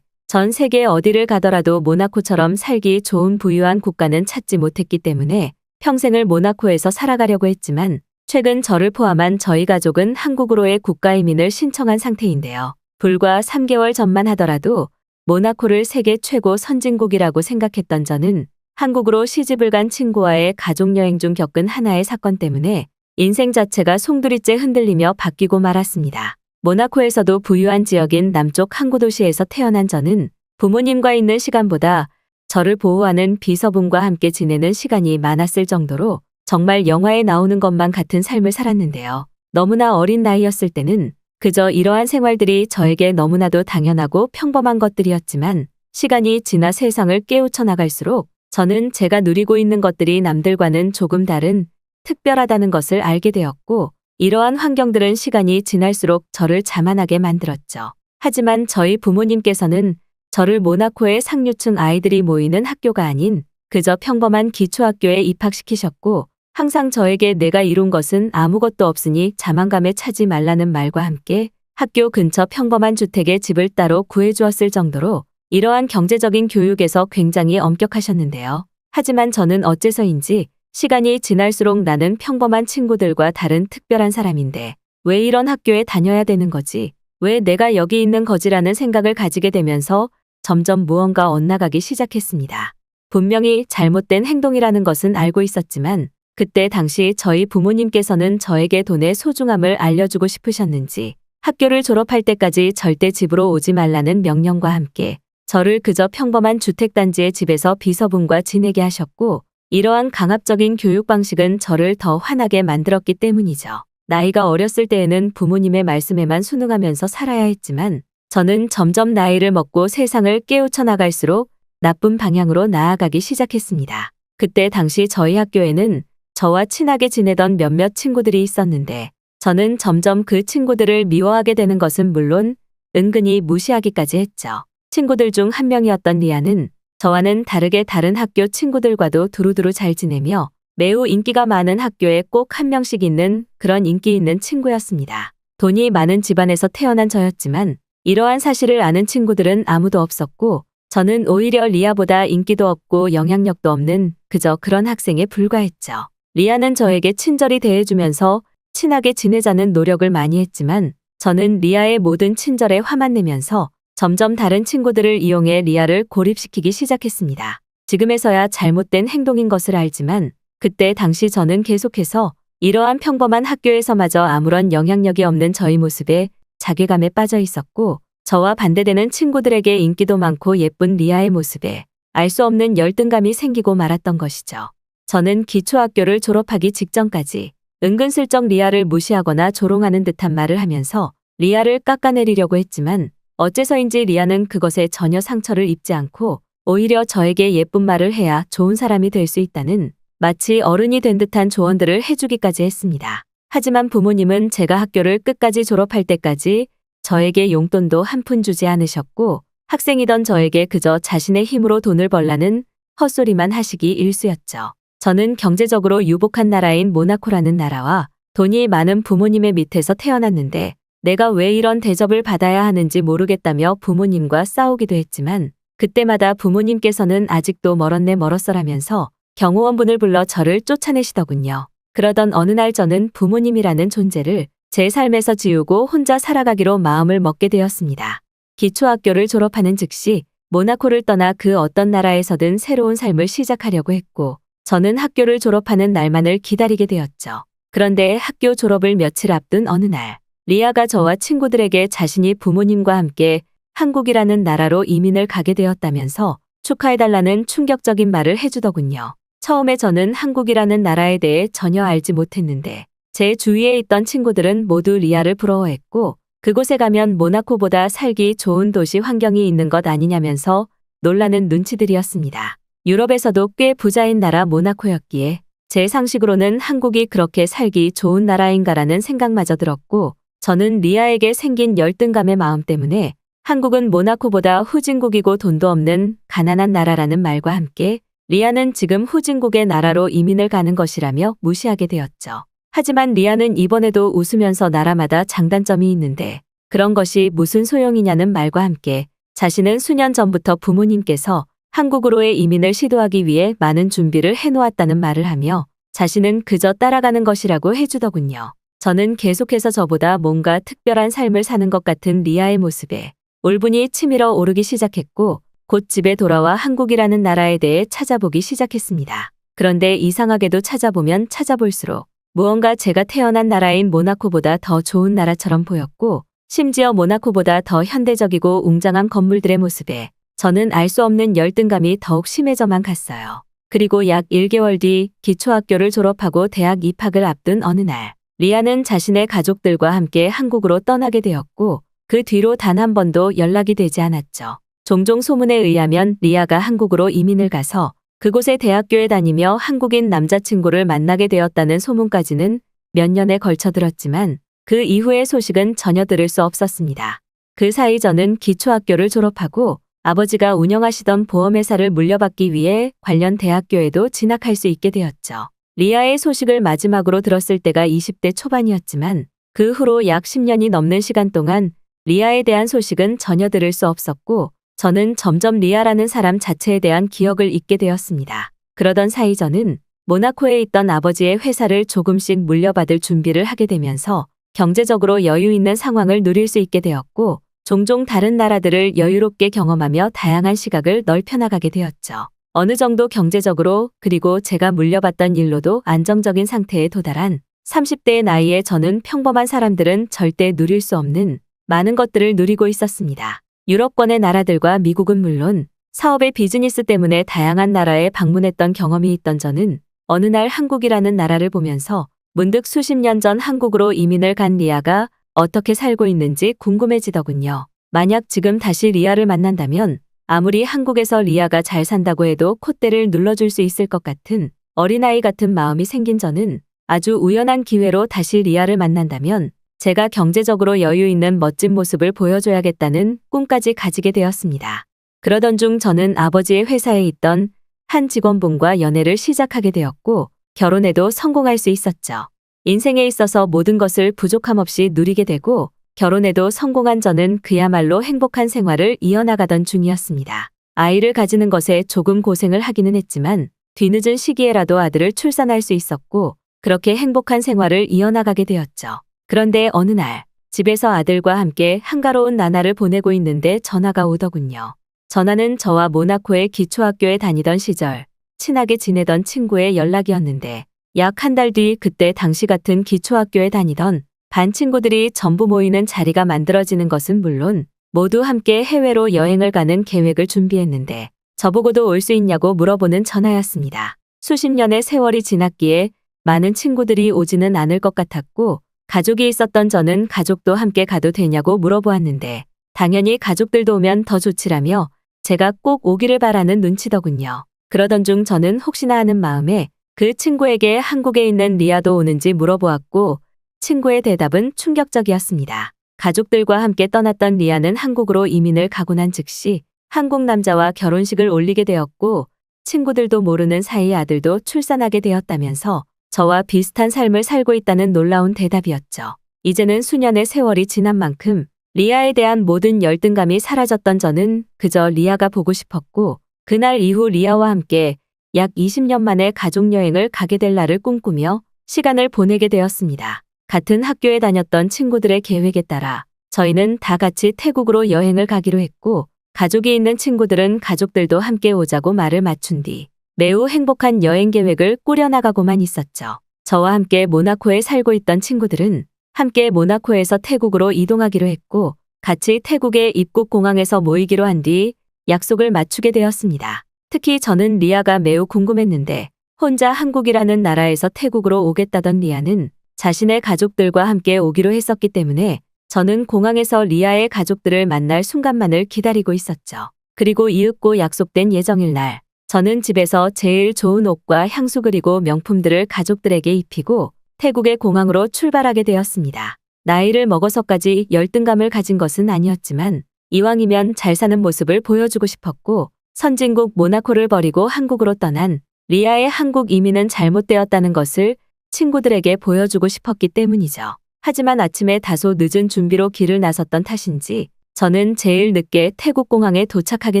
전 세계 어디를 가더라도 모나코처럼 살기 좋은 부유한 국가는 찾지 못했기 때문에 평생을 모나코에서 살아가려고 했지만 최근 저를 포함한 저희 가족은 한국으로의 국가이민을 신청한 상태인데요. 불과 3개월 전만 하더라도 모나코를 세계 최고 선진국이라고 생각했던 저는 한국으로 시집을 간 친구와의 가족여행 중 겪은 하나의 사건 때문에 인생 자체가 송두리째 흔들리며 바뀌고 말았습니다. 모나코에서도 부유한 지역인 남쪽 항구 도시에서 태어난 저는 부모님과 있는 시간보다 저를 보호하는 비서분과 함께 지내는 시간이 많았을 정도로 정말 영화에 나오는 것만 같은 삶을 살았는데요. 너무나 어린 나이였을 때는 그저 이러한 생활들이 저에게 너무나도 당연하고 평범한 것들이었지만 시간이 지나 세상을 깨우쳐 나갈수록 저는 제가 누리고 있는 것들이 남들과는 조금 다른 특별하다는 것을 알게 되었고 이러한 환경들은 시간이 지날수록 저를 자만하게 만들었죠. 하지만 저희 부모님께서는 저를 모나코의 상류층 아이들이 모이는 학교가 아닌 그저 평범한 기초학교에 입학시키셨고 항상 저에게 내가 이룬 것은 아무것도 없으니 자만감에 차지 말라는 말과 함께 학교 근처 평범한 주택에 집을 따로 구해주었을 정도로 이러한 경제적인 교육에서 굉장히 엄격하셨는데요. 하지만 저는 어째서인지 시간이 지날수록 나는 평범한 친구들과 다른 특별한 사람인데 왜 이런 학교에 다녀야 되는 거지? 왜 내가 여기 있는 거지라는 생각을 가지게 되면서 점점 무언가 엇나가기 시작했습니다. 분명히 잘못된 행동이라는 것은 알고 있었지만 그때 당시 저희 부모님께서는 저에게 돈의 소중함을 알려주고 싶으셨는지 학교를 졸업할 때까지 절대 집으로 오지 말라는 명령과 함께 저를 그저 평범한 주택단지의 집에서 비서분과 지내게 하셨고 이러한 강압적인 교육 방식은 저를 더 화나게 만들었기 때문이죠. 나이가 어렸을 때에는 부모님의 말씀에만 순응하면서 살아야 했지만 저는 점점 나이를 먹고 세상을 깨우쳐 나갈수록 나쁜 방향으로 나아가기 시작했습니다. 그때 당시 저희 학교에는 저와 친하게 지내던 몇몇 친구들이 있었는데 저는 점점 그 친구들을 미워하게 되는 것은 물론 은근히 무시하기까지 했죠. 친구들 중 한 명이었던 리아는 저와는 다르게 다른 학교 친구들과도 두루두루 잘 지내며 매우 인기가 많은 학교에 꼭 한 명씩 있는 그런 인기 있는 친구였습니다. 돈이 많은 집안에서 태어난 저였지만 이러한 사실을 아는 친구들은 아무도 없었고 저는 오히려 리아보다 인기도 없고 영향력도 없는 그저 그런 학생에 불과했죠. 리아는 저에게 친절히 대해주면서 친하게 지내자는 노력을 많이 했지만 저는 리아의 모든 친절에 화만 내면서 점점 다른 친구들을 이용해 리아를 고립시키기 시작했습니다. 지금에서야 잘못된 행동인 것을 알지만 그때 당시 저는 계속해서 이러한 평범한 학교에서마저 아무런 영향력이 없는 저희 모습에 자괴감에 빠져 있었고 저와 반대되는 친구들에게 인기도 많고 예쁜 리아의 모습에 알 수 없는 열등감이 생기고 말았던 것이죠. 저는 기초학교를 졸업하기 직전까지 은근슬쩍 리아를 무시하거나 조롱하는 듯한 말을 하면서 리아를 깎아내리려고 했지만 어째서인지 리아는 그것에 전혀 상처를 입지 않고 오히려 저에게 예쁜 말을 해야 좋은 사람이 될 수 있다는 마치 어른이 된 듯한 조언들을 해주기까지 했습니다. 하지만 부모님은 제가 학교를 끝까지 졸업할 때까지 저에게 용돈도 한 푼 주지 않으셨고 학생이던 저에게 그저 자신의 힘으로 돈을 벌라는 헛소리만 하시기 일쑤였죠. 저는 경제적으로 유복한 나라인 모나코라는 나라와 돈이 많은 부모님의 밑에서 태어났는데 내가 왜 이런 대접을 받아야 하는지 모르겠다며 부모님과 싸우기도 했지만 그때마다 부모님께서는 아직도 멀었네 멀었어라면서 경호원분을 불러 저를 쫓아내시더군요. 그러던 어느 날 저는 부모님이라는 존재를 제 삶에서 지우고 혼자 살아가기로 마음을 먹게 되었습니다. 기초학교를 졸업하는 즉시 모나코를 떠나 그 어떤 나라에서든 새로운 삶을 시작하려고 했고 저는 학교를 졸업하는 날만을 기다리게 되었죠. 그런데 학교 졸업을 며칠 앞둔 어느 날 리아가 저와 친구들에게 자신이 부모님과 함께 한국이라는 나라로 이민을 가게 되었다면서 축하해달라는 충격적인 말을 해주더군요. 처음에 저는 한국이라는 나라에 대해 전혀 알지 못했는데 제 주위에 있던 친구들은 모두 리아를 부러워했고 그곳에 가면 모나코보다 살기 좋은 도시 환경이 있는 것 아니냐면서 놀라는 눈치들이었습니다. 유럽에서도 꽤 부자인 나라 모나코였기에 제 상식으로는 한국이 그렇게 살기 좋은 나라인가라는 생각마저 들었고 저는 리아에게 생긴 열등감의 마음 때문에 한국은 모나코보다 후진국이고 돈도 없는 가난한 나라라는 말과 함께 리아는 지금 후진국의 나라로 이민을 가는 것이라며 무시하게 되었죠. 하지만 리아는 이번에도 웃으면서 나라마다 장단점이 있는데 그런 것이 무슨 소용이냐는 말과 함께 자신은 수년 전부터 부모님께서 한국으로의 이민을 시도하기 위해 많은 준비를 해놓았다는 말을 하며 자신은 그저 따라가는 것이라고 해주더군요. 저는 계속해서 저보다 뭔가 특별한 삶을 사는 것 같은 리아의 모습에 울분이 치밀어 오르기 시작했고 곧 집에 돌아와 한국이라는 나라에 대해 찾아보기 시작했습니다. 그런데 이상하게도 찾아보면 찾아볼수록 무언가 제가 태어난 나라인 모나코보다 더 좋은 나라처럼 보였고 심지어 모나코보다 더 현대적이고 웅장한 건물들의 모습에 저는 알 수 없는 열등감이 더욱 심해져만 갔어요. 그리고 약 1개월 뒤 기초학교를 졸업하고 대학 입학을 앞둔 어느 날 리아는 자신의 가족들과 함께 한국으로 떠나게 되었고 그 뒤로 단 한 번도 연락이 되지 않았죠. 종종 소문에 의하면 리아가 한국으로 이민을 가서 그곳의 대학교에 다니며 한국인 남자친구를 만나게 되었다는 소문까지는 몇 년에 걸쳐 들었지만 그 이후의 소식은 전혀 들을 수 없었습니다. 그 사이 저는 기초학교를 졸업하고 아버지가 운영하시던 보험회사를 물려받기 위해 관련 대학교에도 진학할 수 있게 되었죠. 리아의 소식을 마지막으로 들었을 때가 20대 초반이었지만 그 후로 약 10년이 넘는 시간 동안 리아에 대한 소식은 전혀 들을 수 없었고 저는 점점 리아라는 사람 자체에 대한 기억을 잊게 되었습니다. 그러던 사이 저는 모나코에 있던 아버지의 회사를 조금씩 물려받을 준비를 하게 되면서 경제적으로 여유 있는 상황을 누릴 수 있게 되었고 종종 다른 나라들을 여유롭게 경험하며 다양한 시각을 넓혀나가게 되었죠. 어느 정도 경제적으로 그리고 제가 물려받던 일로도 안정적인 상태에 도달한 30대의 나이에 저는 평범한 사람들은 절대 누릴 수 없는 많은 것들을 누리고 있었습니다. 유럽권의 나라들과 미국은 물론 사업의 비즈니스 때문에 다양한 나라에 방문했던 경험이 있던 저는 어느 날 한국이라는 나라를 보면서 문득 수십 년 전 한국으로 이민을 간 리아가 어떻게 살고 있는지 궁금해지더군요. 만약 지금 다시 리아를 만난다면 아무리 한국에서 리아가 잘 산다고 해도 콧대를 눌러줄 수 있을 것 같은 어린아이 같은 마음이 생긴 저는 아주 우연한 기회로 다시 리아를 만난다면 제가 경제적으로 여유 있는 멋진 모습을 보여줘야겠다는 꿈까지 가지게 되었습니다. 그러던 중 저는 아버지의 회사에 있던 한 직원분과 연애를 시작하게 되었고 결혼에도 성공할 수 있었죠. 인생에 있어서 모든 것을 부족함 없이 누리게 되고 결혼에도 성공한 저는 그야말로 행복한 생활을 이어나가던 중이었습니다. 아이를 가지는 것에 조금 고생을 하기는 했지만 뒤늦은 시기에라도 아들을 출산할 수 있었고 그렇게 행복한 생활을 이어나가게 되었죠. 그런데 어느 날 집에서 아들과 함께 한가로운 나날을 보내고 있는데 전화가 오더군요. 전화는 저와 모나코의 기초학교에 다니던 시절 친하게 지내던 친구의 연락이었는데 약 한 달 뒤 그때 당시 같은 기초학교에 다니던 반 친구들이 전부 모이는 자리가 만들어지는 것은 물론 모두 함께 해외로 여행을 가는 계획을 준비했는데 저보고도 올 수 있냐고 물어보는 전화였습니다. 수십 년의 세월이 지났기에 많은 친구들이 오지는 않을 것 같았고 가족이 있었던 저는 가족도 함께 가도 되냐고 물어보았는데 당연히 가족들도 오면 더 좋지라며 제가 꼭 오기를 바라는 눈치더군요. 그러던 중 저는 혹시나 하는 마음에 그 친구에게 한국에 있는 리아도 오는지 물어보았고 친구의 대답은 충격적이었습니다. 가족들과 함께 떠났던 리아는 한국으로 이민을 가고 난 즉시 한국 남자와 결혼식을 올리게 되었고 친구들도 모르는 사이 아들도 출산하게 되었다면서 저와 비슷한 삶을 살고 있다는 놀라운 대답이었죠. 이제는 수년의 세월이 지난 만큼 리아에 대한 모든 열등감이 사라졌던 저는 그저 리아가 보고 싶었고 그날 이후 리아와 함께 약 20년 만에 가족여행을 가게 될 날을 꿈꾸며 시간을 보내게 되었습니다. 같은 학교에 다녔던 친구들의 계획에 따라 저희는 다 같이 태국으로 여행을 가기로 했고 가족이 있는 친구들은 가족들도 함께 오자고 말을 맞춘 뒤 매우 행복한 여행 계획을 꾸려나가고만 있었죠. 저와 함께 모나코에 살고 있던 친구들은 함께 모나코에서 태국으로 이동하기로 했고 같이 태국의 입국 공항에서 모이기로 한 뒤 약속을 맞추게 되었습니다. 특히 저는 리아가 매우 궁금했는데 혼자 한국이라는 나라에서 태국으로 오겠다던 리아는 자신의 가족들과 함께 오기로 했었기 때문에 저는 공항에서 리아의 가족들을 만날 순간만을 기다리고 있었죠. 그리고 이윽고 약속된 예정일 날 저는 집에서 제일 좋은 옷과 향수 그리고 명품들을 가족들에게 입히고 태국의 공항으로 출발하게 되었습니다. 나이를 먹어서까지 열등감을 가진 것은 아니었지만 이왕이면 잘 사는 모습을 보여주고 싶었고 선진국 모나코를 버리고 한국으로 떠난 리아의 한국 이민은 잘못되었다는 것을 친구들에게 보여주고 싶었기 때문이죠. 하지만 아침에 다소 늦은 준비로 길을 나섰던 탓인지 저는 제일 늦게 태국 공항에 도착하게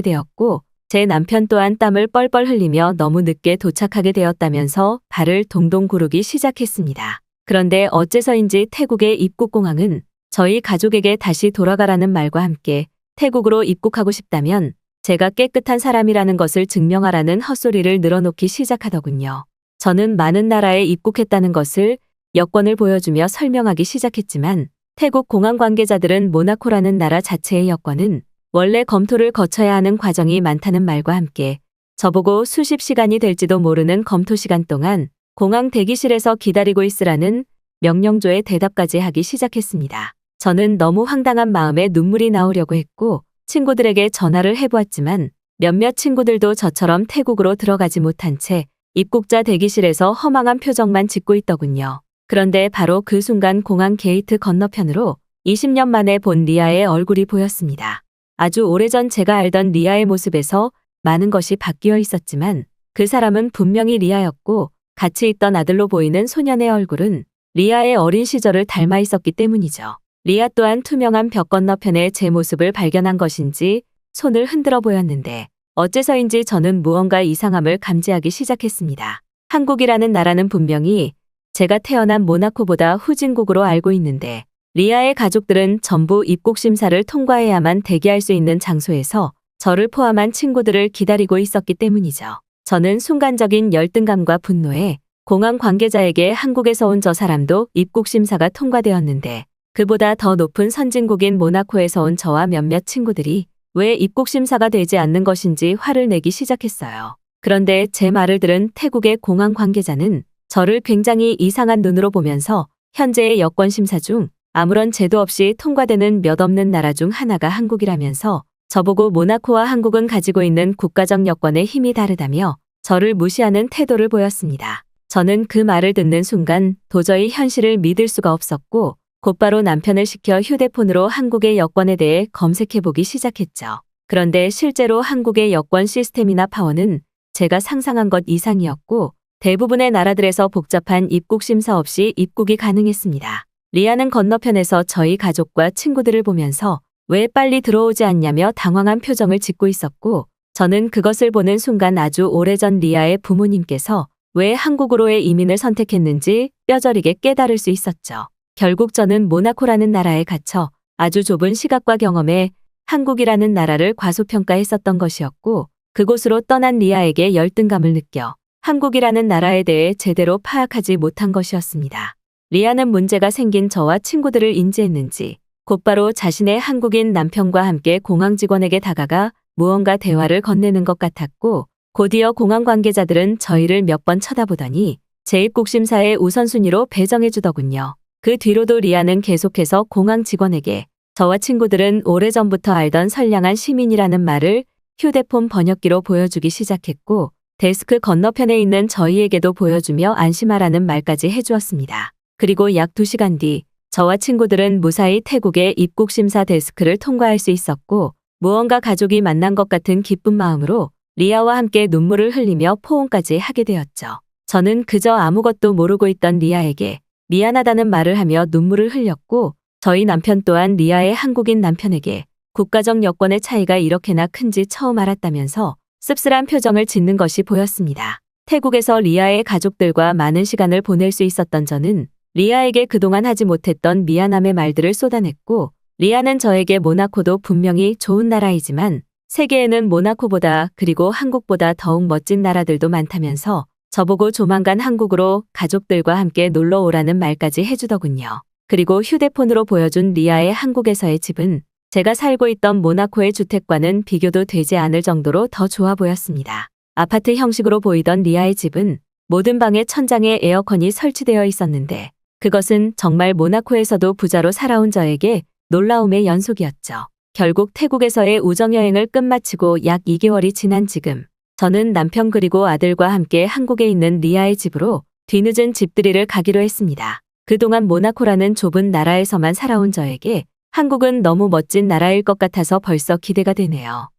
되었고 제 남편 또한 땀을 뻘뻘 흘리며 너무 늦게 도착하게 되었다면서 발을 동동 구르기 시작했습니다. 그런데 어째서인지 태국의 입국공항은 저희 가족에게 다시 돌아가라는 말과 함께 태국으로 입국하고 싶다면 제가 깨끗한 사람이라는 것을 증명하라는 헛소리를 늘어놓기 시작하더군요. 저는 많은 나라에 입국했다는 것을 여권을 보여주며 설명하기 시작했지만 태국 공항 관계자들은 모나코라는 나라 자체의 여권은 원래 검토를 거쳐야 하는 과정이 많다는 말과 함께 저보고 수십 시간이 될지도 모르는 검토 시간 동안 공항 대기실에서 기다리고 있으라는 명령조의 대답까지 하기 시작했습니다. 저는 너무 황당한 마음에 눈물이 나오려고 했고 친구들에게 전화를 해보았지만 몇몇 친구들도 저처럼 태국으로 들어가지 못한 채 입국자 대기실에서 허망한 표정만 짓고 있더군요. 그런데 바로 그 순간 공항 게이트 건너편으로 20년 만에 본 리아의 얼굴이 보였습니다. 아주 오래전 제가 알던 리아의 모습에서 많은 것이 바뀌어 있었지만 그 사람은 분명히 리아였고 같이 있던 아들로 보이는 소년의 얼굴은 리아의 어린 시절을 닮아 있었기 때문이죠. 리아 또한 투명한 벽 건너편에 제 모습을 발견한 것인지 손을 흔들어 보였는데 어째서인지 저는 무언가 이상함을 감지하기 시작했습니다. 한국이라는 나라는 분명히 제가 태어난 모나코보다 후진국으로 알고 있는데 리아의 가족들은 전부 입국 심사를 통과해야만 대기할 수 있는 장소에서 저를 포함한 친구들을 기다리고 있었기 때문이죠. 저는 순간적인 열등감과 분노에 공항 관계자에게 한국에서 온 저 사람도 입국 심사가 통과되었는데 그보다 더 높은 선진국인 모나코에서 온 저와 몇몇 친구들이 왜 입국 심사가 되지 않는 것인지 화를 내기 시작했어요. 그런데 제 말을 들은 태국의 공항 관계자는 저를 굉장히 이상한 눈으로 보면서 현재의 여권 심사 중 아무런 제도 없이 통과되는 몇 없는 나라 중 하나가 한국이라면서 저보고 모나코와 한국은 가지고 있는 국가적 여권의 힘이 다르다며 저를 무시하는 태도를 보였습니다. 저는 그 말을 듣는 순간 도저히 현실을 믿을 수가 없었고 곧바로 남편을 시켜 휴대폰으로 한국의 여권에 대해 검색해보기 시작했죠. 그런데 실제로 한국의 여권 시스템이나 파워는 제가 상상한 것 이상이었고 대부분의 나라들에서 복잡한 입국 심사 없이 입국이 가능했습니다. 리아는 건너편에서 저희 가족과 친구들을 보면서 왜 빨리 들어오지 않냐며 당황한 표정을 짓고 있었고 저는 그것을 보는 순간 아주 오래전 리아의 부모님께서 왜 한국으로의 이민을 선택했는지 뼈저리게 깨달을 수 있었죠. 결국 저는 모나코라는 나라에 갇혀 아주 좁은 시각과 경험에 한국이라는 나라를 과소평가했었던 것이었고 그곳으로 떠난 리아에게 열등감을 느껴 한국이라는 나라에 대해 제대로 파악하지 못한 것이었습니다. 리아는 문제가 생긴 저와 친구들을 인지했는지 곧바로 자신의 한국인 남편과 함께 공항 직원에게 다가가 무언가 대화를 건네는 것 같았고 곧이어 공항 관계자들은 저희를 몇 번 쳐다보더니 재입국 심사의 우선순위로 배정해 주더군요. 그 뒤로도 리아는 계속해서 공항 직원에게 저와 친구들은 오래전부터 알던 선량한 시민이라는 말을 휴대폰 번역기로 보여주기 시작했고 데스크 건너편에 있는 저희에게도 보여주며 안심하라는 말까지 해주었습니다. 그리고 약 2시간 뒤 저와 친구들은 무사히 태국의 입국심사 데스크를 통과할 수 있었고 무언가 가족이 만난 것 같은 기쁜 마음으로 리아와 함께 눈물을 흘리며 포옹까지 하게 되었죠. 저는 그저 아무것도 모르고 있던 리아에게 미안하다는 말을 하며 눈물을 흘렸고 저희 남편 또한 리아의 한국인 남편에게 국가적 여권의 차이가 이렇게나 큰지 처음 알았다면서 씁쓸한 표정을 짓는 것이 보였습니다. 태국에서 리아의 가족들과 많은 시간을 보낼 수 있었던 저는 리아에게 그동안 하지 못했던 미안함의 말들을 쏟아냈고 리아는 저에게 모나코도 분명히 좋은 나라이지만 세계에는 모나코보다 그리고 한국보다 더욱 멋진 나라들도 많다면서 저보고 조만간 한국으로 가족들과 함께 놀러 오라는 말까지 해주더군요. 그리고 휴대폰으로 보여준 리아의 한국에서의 집은 제가 살고 있던 모나코의 주택과는 비교도 되지 않을 정도로 더 좋아 보였습니다. 아파트 형식으로 보이던 리아의 집은 모든 방의 천장에 에어컨이 설치되어 있었는데 그것은 정말 모나코에서도 부자로 살아온 저에게 놀라움의 연속이었죠. 결국 태국에서의 우정여행을 끝마치고 약 2개월이 지난 지금 저는 남편 그리고 아들과 함께 한국에 있는 리아의 집으로 뒤늦은 집들이를 가기로 했습니다. 그동안 모나코라는 좁은 나라에서만 살아온 저에게 한국은 너무 멋진 나라일 것 같아서 벌써 기대가 되네요.